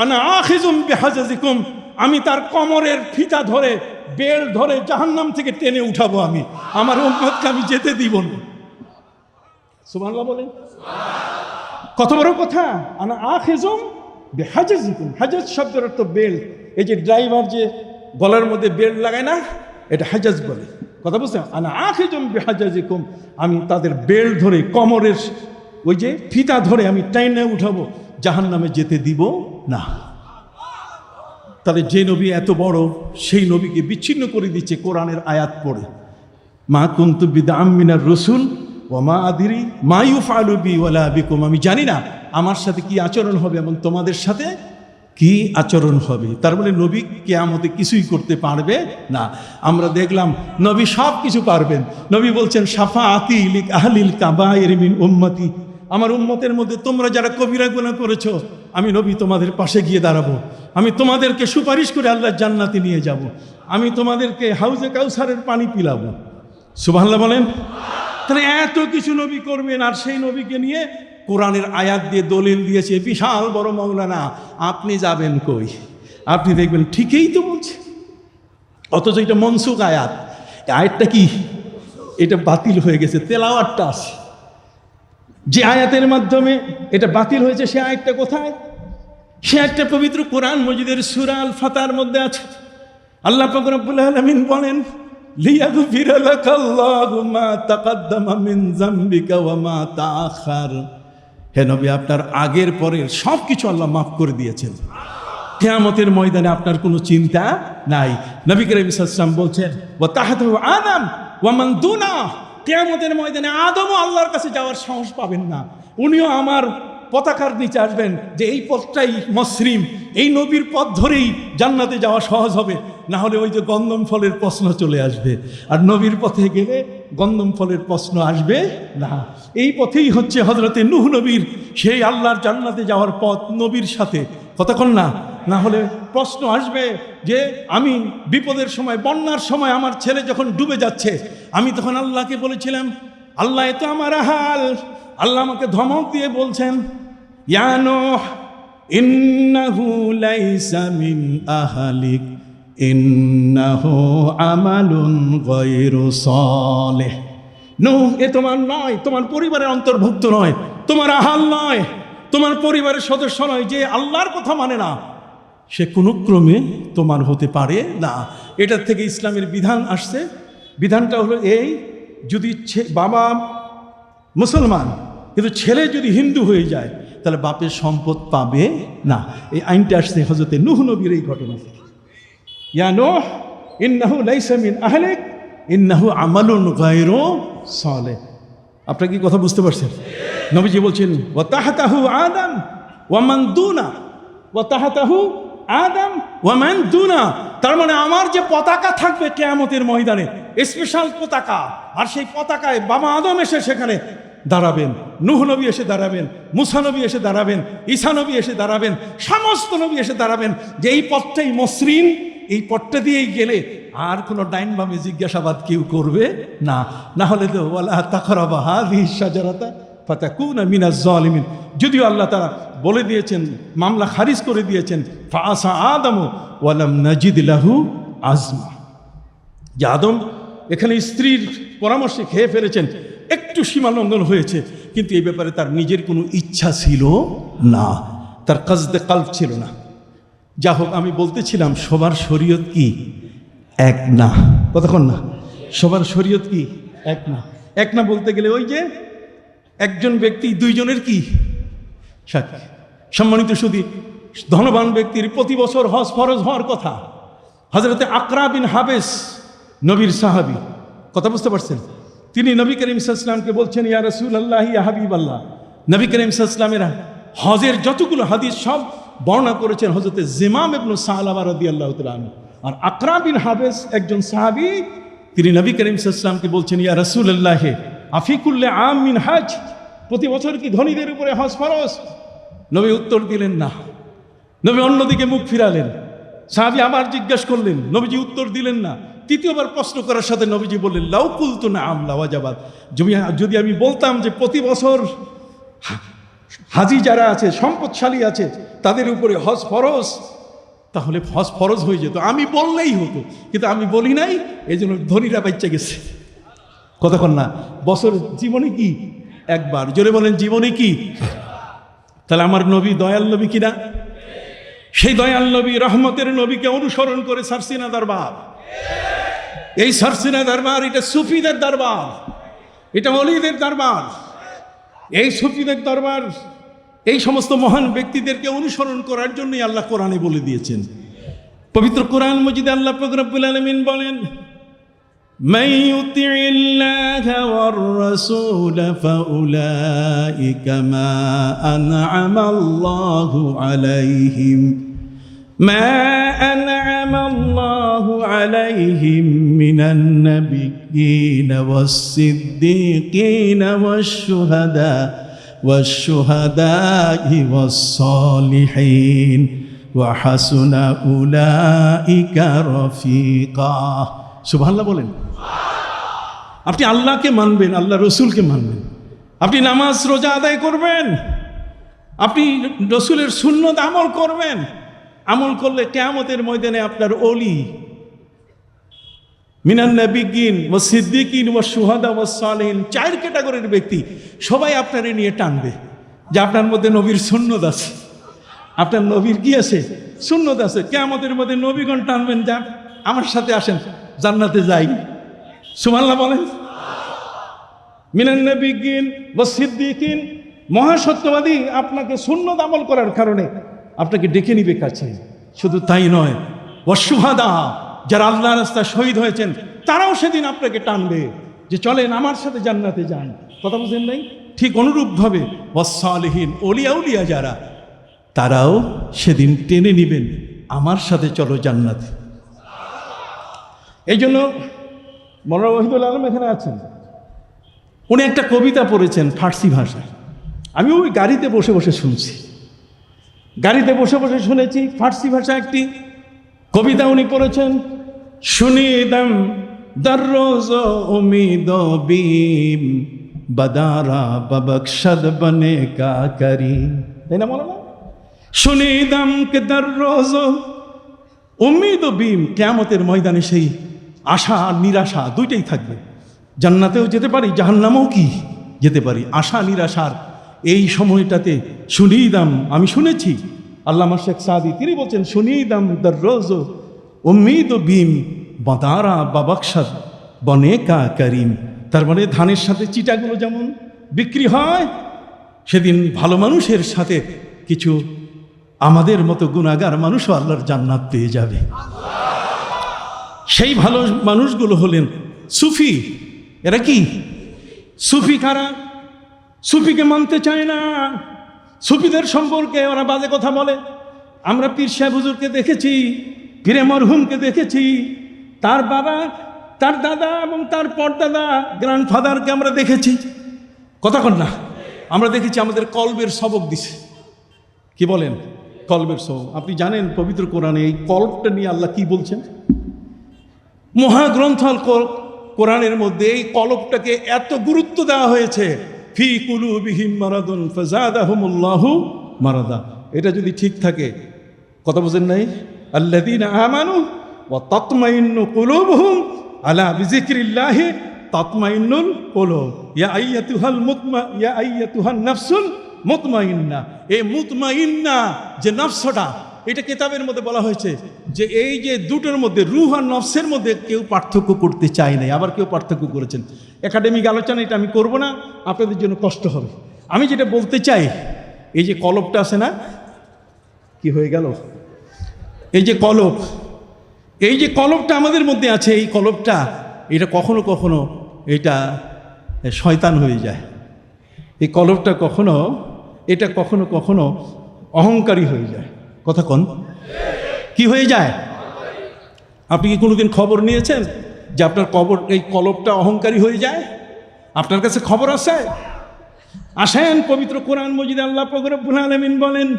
আনা আখিজুম বিহাজাজিকুম, আমি তার কোমরের ফিতা ধরে বেল ধরে জাহান্নাম থেকে টেনে উঠাবো, আমি আমার উম্মতকে আমি যেতে দিব না। সুবহানাল্লাহ বলেন, কত বড় কথা। আনা আখিজুম বিহাজাজিকুম, হাজাজ শব্দের অর্থ বেল্ট। এই যে ড্রাইভার যে গলার মধ্যে বেল্ট লাগায় না, এটা হাজাজ বলে। কথা বুঝছেন? আনা আখিজুম বিহাজাজিকুম, আমি তাদের বেল্ট ধরে কোমরের ওই যে ফিতা ধরে আমি টাইনে উঠাবো, জাহান্নামে যেতে দিব না। তাহলে যে নবী এত বড়, সেই নবীকে বিচ্ছিন্ন করে দিচ্ছে কোরআনের আয়াত পড়ে। মা কুনতু বিদআম মিনার রাসূল ওয়া মা আদরি মা ইউফআলু বি ওয়ালা বিকুম, আমি জানি না আমার সাথে কি আচরণ হবে এবং তোমাদের সাথে কি আচরণ হবে। তার মানে নবী কিয়ামতে কিছুই করতে পারবে না। আমরা দেখলাম নবী সব কিছু পারবেন। নবী বলছেন শাফাআতি লিক আহলিল কাবাইর মিন উম্মতি, আমার উম্মতের মধ্যে তোমরা যারা কবিরা গুনাহ করেছো, আমি নবী তোমাদের পাশে গিয়ে দাঁড়াবো, আমি তোমাদেরকে সুপারিশ করে আল্লাহর জান্নাতে নিয়ে যাব, আমি তোমাদেরকে হাউজে কাউসারের পানি পিলাবো। সুবহানাল্লাহ বলেন। তাহলে এত কিছু নবী করবেন, আর সেই নবীকে নিয়ে কোরআনের আয়াত দিয়ে দলিল দিয়েছে বিশাল বড় মাওলানা, আপনি যাবেন কই? আপনি দেখবেন ঠিকই তো বলছে, অথচ এটা মনসুখ আয়াত। আয়াতটা কি? এটা বাতিল হয়ে গেছে, তেলাওয়াতটা আছে। যে আয়াতের মাধ্যমে এটা বাতিল হয়েছে সে আয়াতটা কোথায়? সে আয়াতটা পবিত্র কোরআন মজিদের সূরা আল ফাতার মধ্যে আছে। আল্লাহ পাক রব্বুল আলামিন বলেন লিয়াগফির লাকাল্লাহু মা তাকাদ্দামা মিন যামবিকা ওয়া মা তাআখার। হে নবী, আপনার আগের পরের সব কিছু আল্লাহ মাফ করে দিয়েছেন। কিয়ামতের ময়দানে আপনার কোনো চিন্তা নাই। নবী করিম সাল্লাল্লাহু আলাইহি ওয়াসাল্লাম বলছেন ওয়া তাহাতু আদম ওয়া মান দুনা, কিয়ামতের ময়দানে আদমও আল্লাহর কাছে যাওয়ার সাহস পাবেন না, উনিও আমার পতাকার নিচে আসবেন যে এই পথটাই মসৃণ, এই নবীর পথ ধরেই জান্নাতে যাওয়া সহজ হবে। না হলে ওই যে গন্ধম ফলের প্রশ্ন চলে আসবে, আর নবীর পথে গেলে গন্ধম ফলের প্রশ্ন আসবে না। এই পথেই হচ্ছে হযরতে নূহ নবীর সেই আল্লাহর জান্নাতে যাওয়ার পথ নবীর সাথে, কতক্ষণ না। না হলে প্রশ্ন আসবে যে আমি বিপদের সময়, বন্যার সময় আমার ছেলে যখন ডুবে যাচ্ছে, আমি তখন আল্লাহকে বলেছিলাম আল্লাহ এ তো আমার হাল। আল্লাহ আমাকে ধমক দিয়ে বলছেন ইয়া নূহ ইন্নাহু লাইসা মিন আহলিক ইন্নাহু আমালুন গায়রু সালিহ। নূহ, এ তোমার নয়, তোমার পরিবারের অন্তর্ভুক্ত নয়, তোমার আহাল নয়, তোমার পরিবারের সদস্য নয়। যে আল্লাহর কথা মানে না, সে কোনো ক্রমে তোমার হতে পারে না। এটার থেকে ইসলামের বিধান আসছে। বিধানটা হলো এই, যদি বাবা মুসলমান কিন্তু ছেলে যদি হিন্দু হয়ে যায়, তাহলে বাপের সম্পদ পাবে না। এই আইনটা আসছে হযরতে নূহ নবীর এই ঘটনা থেকে। ইয়া নূহ ইন্নাহু লাইসা মিন আহলিক ইন্নাহু আমালুন গায়রু সালিহ। আপনারা কি কথা বুঝতে পারছেন? নবীজি বলছেন ওয়া তাহতাহু আদম ওয়া মান দুনা, ওয়া তাহতাহু আদম ওয়া মান দুনা। তার মানে আমার যে পতাকা থাকবে কিয়ামতের ময়দানে, স্পেশাল পতাকা, আর সেই পতাকায় বাবা আদম এসে সেখানে দাঁড়াবেন, নূহ নবী এসে দাঁড়াবেন, মুসা নবী এসে দাঁড়াবেন, ঈসা নবী এসে দাঁড়াবেন, সমস্ত নবী এসে দাঁড়াবেন যে এই পথটাই মসৃণ, এই পথটা দিয়েই গেলে আর কোনো ডাইন বামে জিজ্ঞাসাবাদ কেউ করবে না। না হলে তো ওয়ালা তাকরাবা হাযিহি শাজারাতা ফাতাকুনা মিনাজ জালিমিন। যদিও আল্লাহ তাআলা বলে দিয়েছেন, মামলা খারিজ করে দিয়েছেন, ফাআসা আদমু ওয়া লাম নাজিদ লাহু আজমা, যে আদম এখানে স্ত্রীর পরামর্শে খেয়ে ফেলেছেন, একটু সীমালঙ্ঘন হয়েছে, কিন্তু এই ব্যাপারে তার নিজের কোনো ইচ্ছা ছিল না, তার কাজদে কালব ছিল না। যা হোক, আমি বলতেছিলাম সবার শরীয়ত কি এক না, কতক্ষণ না, সবার শরীয়ত কি এক না। এক না বলতে গেলে ওই যে একজন ব্যক্তি দুইজনের কি সাক্ষী। সম্মানিত শুধু ধনবান ব্যক্তির প্রতি বছর হজ ফরজ হওয়ার কথা। হযরতে আকরা বিন হাবেস নবীর সাহাবী, কথা বুঝতে পারছেন? তিনি নবী করিম সাল্লাল্লাহু আলাইহি ওয়াসাল্লামকে বলছেন ইয়া রাসূলুল্লাহ ইয়া হাবিবাল্লাহ। নবী করিম সাল্লাল্লাহু আলাইহি ওয়াসাল্লামের হজের যতগুলো হাদিস সব বর্ণনা করেছেন হযরতে জিমাম ইবনে সালাবা রাদিয়াল্লাহু তাআলা আনহু। আর আকরা বিন হাবেস একজন সাহাবী, তিনি নবী করিম সাল্লাল্লাহু আলাইহি ওয়াসাল্লামকে বলছেন ইয়া রাসূলুল্লাহ আফি কুল্লি আম মিন হজ, প্রতি বছর কি ধনীদের উপরে হজ ফরজ? নবী উত্তর দিলেন না। নবী অন্যদিকে মুখ ফিরালেন। সাহাবী আবার জিজ্ঞাসা করলেন, নবীজি উত্তর দিলেন না। তৃতীয়বার প্রশ্ন করার সাথে নবীজি বললেন লাউ কুলতু নাআম লাওয়াজাবাত, যদি আমি বলতাম যে প্রতি বছর হাজি যারা আছে, সম্পদশালী আছে, তাদের উপরে হজ ফরজ, তাহলে হজ ফরজ হয়ে যেত, আমি বললেই হতো, কিন্তু আমি বলি নাই, এই জন্য ধনীরা বাচ্চা গেছে। কতক্ষণ না, বছর জীবনে কি একবার, জোরে বলেন জীবনে কি। তাহলে আমার নবী দয়াল নবী কিনা? সেই দয়াল নবী, রহমতের নবীকে অনুসরণ করে সারসিনা দরবার। এই সারসিনা দরবার, এটা সুফিদের দরবার, এটা ওলিদের দরবার। এই সুফিদের দরবার, এই সমস্ত মহান ব্যক্তিদেরকে অনুসরণ করার জন্যই আল্লাহ কোরআনে বলে দিয়েছেন পবিত্র কোরআন মজিদে আল্লাহ পাক রব্বুল আলামিন বলেন, মান ইউতিইল্লাহা ওয়ার রাসূল ফাউলাইকা মা আন'আমাল্লাহু আলাইহিম মিনান নাবিয়্যিনা ওয়াস-সিদ্দীকিনা ওয়াশ-শুহাদা'i ওয়াস-সালিহিন ওয়া হাসুনা উলাইকা রফিকা। সুবহানাল্লাহ বলেন। আপনি আল্লাহকে মানবেন, আল্লাহ রসুলকে মানবেন, আপনি নামাজ রোজা আদায় করবেন, আপনি রসুলের সুন্নত আমল করবেন। আমল করলে কিয়ামতের ময়দানে আপনার ওলি মিনান নাবিয়্যিন ওয়াস সিদ্দীকিন ওয়াস শুহাদা ওয়াস সালিহিন, 4 ক্যাটাগরির ব্যক্তি সবাই আপনারে নিয়ে টানবে যে আপনার মধ্যে নবীর সুন্নত আছে, আপনার নবীর কি আছে, সুন্নত আছে। কিয়ামতের মধ্যে নবীগণ টানবেন, যান আমার সাথে আসেন, জান্নাতে যাই। সুবহানাল্লাহ বলেন। মিনান নাবিয়্যিন ওয়াস সিদ্দীকিন, মহাসত্যবাদী আপনাকে সুন্নত আমল করার কারণে আপনাকে ডেকে নিবে কাছে। শুধু তাই নয়, ওয়াস শুহাদা, যারা আল্লাহর রাস্তায় শহীদ হয়েছেন তারাও সেদিন আপনাকে টানবে যে চলেন আমার সাথে জান্নাতে যান। কথা বুঝেন নাই? ঠিক অনুরূপভাবে ওয়াস সালিহিন, ওলিয়া উলিয়া যারা, তারাও সেদিন টেনে নিবেন আমার সাথে চলো জান্নাতে। এই জন্য মওলানা ওয়াহিদুল আলম এখানে আছেন, উনি একটা কবিতা পড়েছেন ফার্সি ভাষায়। আমি ওই গাড়িতে বসে বসে শুনছি, গাড়িতে বসে বসে শুনেছি ফার্সি ভাষায় একটি কবিতা উনি পড়েছেন। শুনিদাম দররোজ উমিদ বিম বদারা ববকশদ বনে কা করি, তাই না মওলানা? শুনিদাম কে দররোজ উমিদ বিম, কিয়ামতের ময়দানে সেই আশা আর নিরাশা দুইটাই থাকবে। জান্নাতেও যেতে পারি, জাহান্নামেও কি যেতে পারি। আশা নিরাশার এই সময়টাতে শুনিদাম, আমি শুনেছি আল্লামা শেখ সাদি তিনি বলছেন, শুনিদাম দররোজ উম্মিদ বিম বদারা বাবাকশাদ বনে কা করিম। তার মানে ধানের সাথে চিটাগুলো যেমন বিক্রি হয়, সেদিন ভালো মানুষের সাথে কিছু আমাদের মতো গুনাহগার মানুষও আল্লাহর জান্নাত পেয়ে যাবে। সেই ভালো মানুষগুলো হলেন সুফি। এরা কি সুফি? কারা? সুফিকে মানতে চায় না, সুফিদের সম্পর্কে ওরা বাজে কথা বলে। আমরা পীর সাহেব হুজুরকে দেখেছি, পীরে মরহুমকে দেখেছি, তার বাবা, তার দাদা এবং তার পরদাদা গ্র্যান্ডফাদারকে আমরা দেখেছি। কথা কন না? আমরা দেখেছি আমাদের কলবের সবক দিছে। কি বলেন? কলবের সবক। আপনি জানেন পবিত্র কোরআনে এই কলবটা নিয়ে আল্লাহ কি বলছেন? মহাগ্রন্থ আল কোরআনের মধ্যে এই কলবটাকে এত গুরুত্ব দেওয়া হয়েছে, ফি কুলুবিহিম মারাদুন ফাযাদাহুমুল্লাহু মারাদা। এটা যদি ঠিক থাকে, কথা বুঝেন নাই? আল্লাযীনা আমানু ওয়া তাতমাইন্নু কুলুবুহুম আলা বিযিকরিল্লাহি তাতমাইন্নুল কুলুব। ইয়া আইয়াতুহান নাফসুল মুতমাইন্না। এই মুতমাইন্না যে নফসটা, এটা কিতাবের মধ্যে বলা হয়েছে যে এই যে দুটোর মধ্যে, রূহ আর নফসের মধ্যে কেউ পার্থক্য করতে চায় নাই, আবার কেউ পার্থক্য করেছেন। একাডেমিক আলোচনা এটা আমি করব না, আপনাদের জন্য কষ্ট হবে। আমি যেটা বলতে চাই, এই যে কলবটা আছে না, কি হয়ে গেল? এই যে কলব, এই যে কলবটা আমাদের মধ্যে আছে, এই কলবটা এটা কখনো কখনো এটা শয়তান হয়ে যায়। এই কলবটা কখনো কখনো অহংকারী হয়ে যায়। কথা কন, কি হয়ে যায়? আপনি কি কোনোদিন খবর নিয়েছেন যে আপনার এই কলবটা অহংকারী হয়ে যায়? আপনার কাছে খবর আছে? আসেন পবিত্র কোরআন মজিদে আল্লাহ পাক রব্বুল আলামিন বলেন,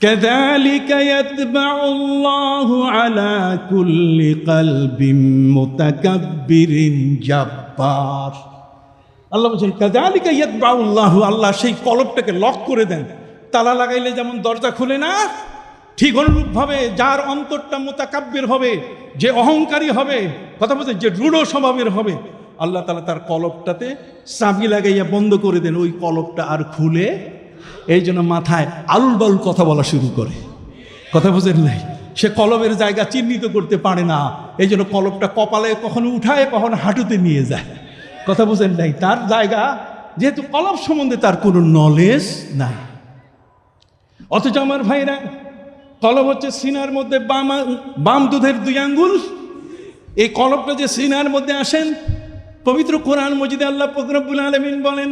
কাযালিকা ইয়াতবাউল্লাহু আলা কুল্লি কলবিন মুতাকাব্বিরিন জাব্বার। আল্লাহ বলছেন কাযালিকা ইয়াতবাউল্লাহু, আল্লাহ সেই কলবটাকে লক করে দেন। তালা লাগাইলে যেমন দরজা খুলে না, ঠিক অনুরূপভাবে যার অন্তরটা মুতাকাব্বির হবে, যে অহংকারী হবে, কথা বলছে যে রূঢ় স্বভাবের হবে, আল্লাহ তাআলা তার কলবটাতে চাবি লাগাইয়া বন্ধ করে দেন, ওই কলবটা আর খুলে। এই জন্য মাথায় আলুল বালুল কথা বলা শুরু করে। কথা বুঝেন নাই? সে কলবের জায়গা চিহ্নিত করতে পারে না, এই জন্য কলবটা কপালে কখনো উঠায়, কখনো হাঁটুতে নিয়ে যায়। কথা বুঝেন নাই? তার জায়গা, যেহেতু কলব সম্বন্ধে তার কোনো নলেজ নাই। অথচ আমার ভাইরা,
কলব হচ্ছে সিনার মধ্যে বাম দুধের 2 আঙ্গুল। এই কলবটা যে সিনার মধ্যে আসেন, পবিত্র কোরআন মজিদে আল্লাহ পাক রব্বুল আলামিন বলেন,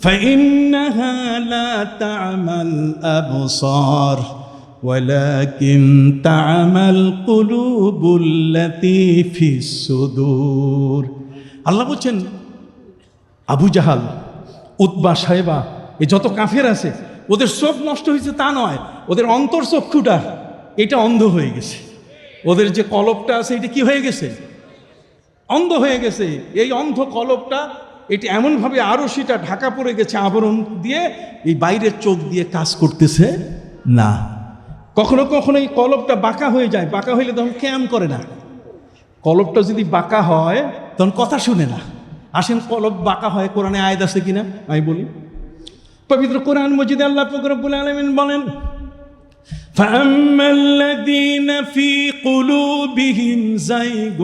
فإنها لا تعمى الأبصار ولكن تعمى القلوب التي في الصدور। আল্লাহ বলছেন, আবু জাহাল, উতবা, সাহেবা, এই যত কাফের আছে, ওদের চোখ নষ্ট হয়েছে তা নয়, ওদের অন্তর্চক্ষুটা এটা অন্ধ হয়ে গেছে। ওদের যে কলবটা আছে এটা কি হয়ে গেছে? অন্ধ হয়ে গেছে। এই অন্ধ কলবটা এটি এমনভাবে আরও সেটা ঢাকা পড়ে গেছে আবরণ দিয়ে, এই বাইরের চোখ দিয়ে কাজ করতেছে না। কখনো কখনো এই কলবটা বাঁকা হয়ে যায়। বাঁকা হইলে তখন ক্যাম করে না। কলবটা যদি বাঁকা হয় তখন কথা শুনে না। আসেন, কলব বাঁকা হয় কোরআনে আয়াত আছে কিনা আমি বলি। পবিত্র কোরআন মজিদে আল্লাহ পাক রব্বুল আলামিন বলেন, فأما الذين في قلوبهم زيغ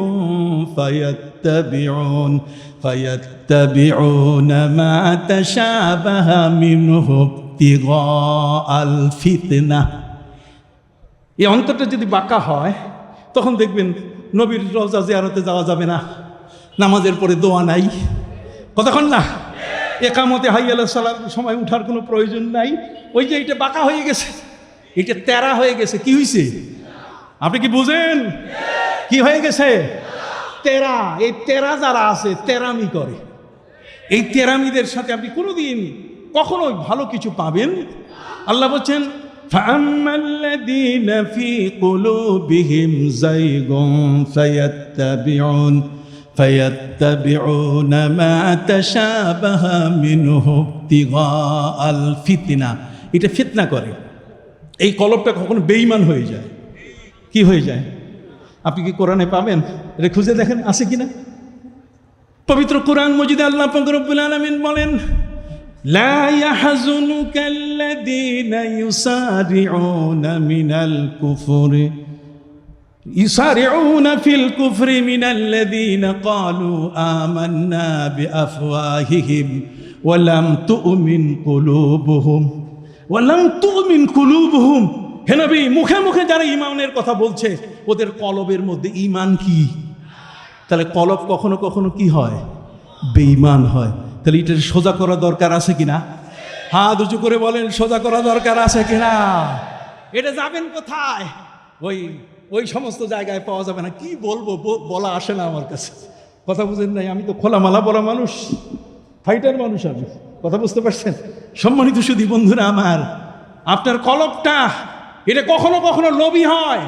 فيتبعون ما تشابه منه ابتغاء الفتنة। এই অন্তরটা যদি বাঁকা হয় তখন দেখবেন নবীর রওজা জিয়ারতে যাওয়া যাবে না, নামাজের পরে দোয়া নাই, কতক্ষণ না একামতে হাইয়া আলাস সালাত সময় উঠার কোনো প্রয়োজন নাই। ওই যে এটা বাঁকা হয়ে গেছে, এটা তেরা হয়ে গেছে। কি হয়েছে আপনি কি বুঝেন? কি হয়ে গেছে? তেরা। এই তেরা যারা আছে তেরামি করে, এই তেরামিদের সাথে আপনি কোনোদিন কখনোই ভালো কিছু পাবেন। আল্লাহ বলছেন, فأما الذين في قلوبهم زيغ فيتبعون ما تشابه منه ابتغاء الفتنة। এটা ফিতনা করে। এই কলবটা কখনো বেঈমান হয়ে যায়। কি হয়ে যায়? আপনি কি কোরআনে পাবেন? এটা খুঁজে দেখেন আছে কিনা। পবিত্র কোরআন মজিদে আল্লাহ পাক রব্বুল আলামিন বলেন, লা ইয়াহজুনুকা আল্লাযীনা ইউসারিউনা ফিল কুফরি মিনাল্লাযীনা ক্বালু আমান্না বিআফওয়াহিহিম ওয়া লাম তুমিন কুলুবুহুম। হে নবী, মুখে মুখে যারা ঈমানের কথা বলছে ওদের কলবের মধ্যে ঈমান কি? তাহলে কলব কখনো কখনো কি হয়? বেঈমান হয়। তাহলে এটা সোজা করা দরকার আছে কিনা? হাত উঁচু করে বলেন, সোজা করা দরকার আছে কিনা? এটা যাবেন কোথায়? ওই সমস্ত জায়গায় পাওয়া যাবে না। কি বলবো, বলা আসে না আমার কাছে। কথা বুঝেন নাই? আমি তো খোলামালা বলা মানুষ, ফাইটার মানুষ। আমি কথা বুঝতে পারছেন? সম্মানিত সুধী বন্ধুরা আমার, আপনার কলবটা এটা কখনো কখনো লোভী হয়।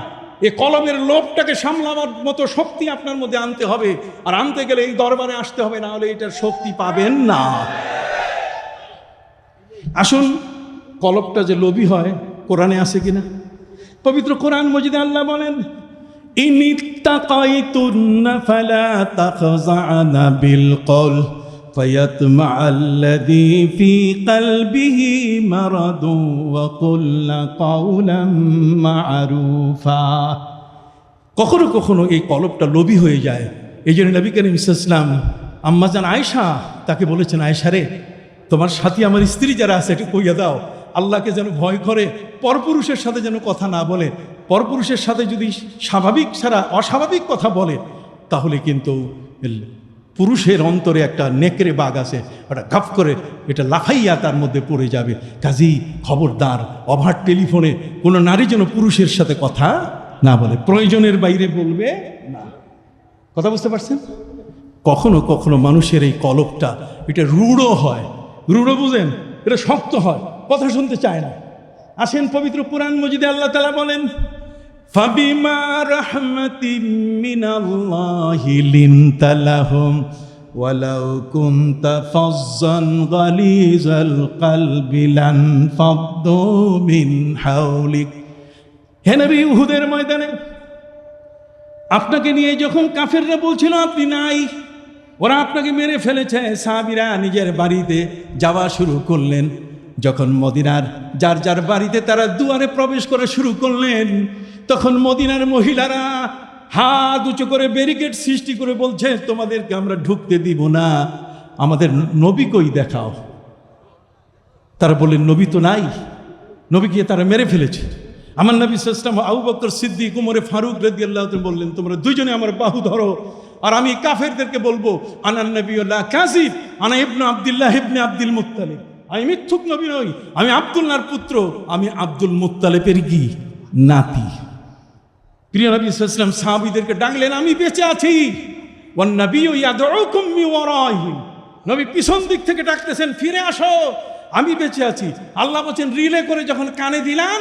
এই কলমের লোভটাকে সামলাবার মতো শক্তি আপনার মধ্যে আনতে হবে। আর আনতে গেলে এই দরবারে আসতে হবে, না হলে এটার শক্তি পাবেন না। আসুন, কলবটা যে লোভী হয় কোরআনে আছে কিনা। পবিত্র কোরআন মজিদে আল্লাহ বলেন, ইনিত্তাকাইতুন্না ফালা তাখযা'না বিল কওল فيطمع الذي في قلبه مرض وقل قولا معروفا। কখনো কখনো এই কলবটা লোভী হয়ে যায়। এই জন্য নবী করিম সাল্লাল্লাহু আলাইহি ওয়াসাল্লাম আম্মাজান আয়েশা তাকে বলেছেন, আয়েশা রে, তোমার সাথী আমার স্ত্রী যারা আছে একটু কইয়া দাও, আল্লাহকে যেন ভয় করে, পরপুরুষের সাথে যেন কথা না বলে। পরপুরুষের সাথে যদি স্বাভাবিক ছাড়া অস্বাভাবিক কথা বলে তাহলে কিন্তু পুরুষের অন্তরে একটা নেকড়ে বাঘ আছে, ওটা গাফ করে এটা লাফাইয়া তার মধ্যে পড়ে যাবে। কাজী খবরদার, ওভার টেলিফোনে কোনো নারী যেন পুরুষের সাথে কথা না বলে, প্রয়োজনের বাইরে বলবে না। কথা বুঝতে পারছেন? কখনো কখনো মানুষের এই কলবটা এটা রূঢ় হয়। রূঢ় বুঝেন? এটা শক্ত হয়, কথা শুনতে চায় না। আসেন, পবিত্র কোরআন মজিদে আল্লাহ তাআলা বলেন, فَبِمَا رَحْمَةٍ مِّنَ اللَّهِ لِنْتَ لَهُمْ وَلَوْ كُنْتَ فَظًّا غَلِيظَ الْقَلْبِ لَانفَضُّوا مِنْ حَوْلِكَ। হে নবী, উহুদের ময়দানে আপনাকে নিয়ে যখন কাফেররা বলছিল আপনি নাই, ওরা আপনাকে মেরে ফেলেছে, সাহাবীরা নিজের বাড়িতে যাওয়া শুরু করলেন। যখন মদিনার যার যার বাড়িতে তারা দুয়ারে প্রবেশ করা শুরু করলেন, তখন মদিনার মহিলারা হাত উঁচু করে ব্যারিকেড সৃষ্টি করে বলছে, তোমাদেরকে আমরা ঢুকতে দিব না, আমাদের নবী কই দেখাও। তারা বললেন, নবী তো নাই, নবীকে তারা মেরে ফেলেছে। আমার নবী সাল্লাল্লাহু আলাইহি ওয়াসাল্লাম আবু বকর সিদ্দিক উমরে ফারুক রাদিয়াল্লাহু তাআলা বললেন, তোমরা দুইজনে আমার বাহু ধরো, আর আমি কাফেরদেরকে বলবো আনান নবিয়্যুল্লাহ কাযিব, আনা ইবনু আব্দুল্লাহ ইবনে আব্দুল মুত্তালিব, আমি মিথ্যুক নবী নই, আমি আব্দুল্লাহর পুত্র, আমি আব্দুল মুত্তালিবের কি নাতি। প্রিয় নবী সাল্লাল্লাহু আলাইহি ওয়াসাল্লাম সাহাবীদেরকে ডাকলেন, আমি বেঁচে আছি। ওয়ান নাবিয়্যু ইয়াদউকুম মিন ওয়ারাইহি, নবী পিছন দিক থেকে ডাকতেছেন, ফিরে আসো, আমি বেঁচে আছি। আল্লাহ বলেন রিলে করে যখন কানে দিলাম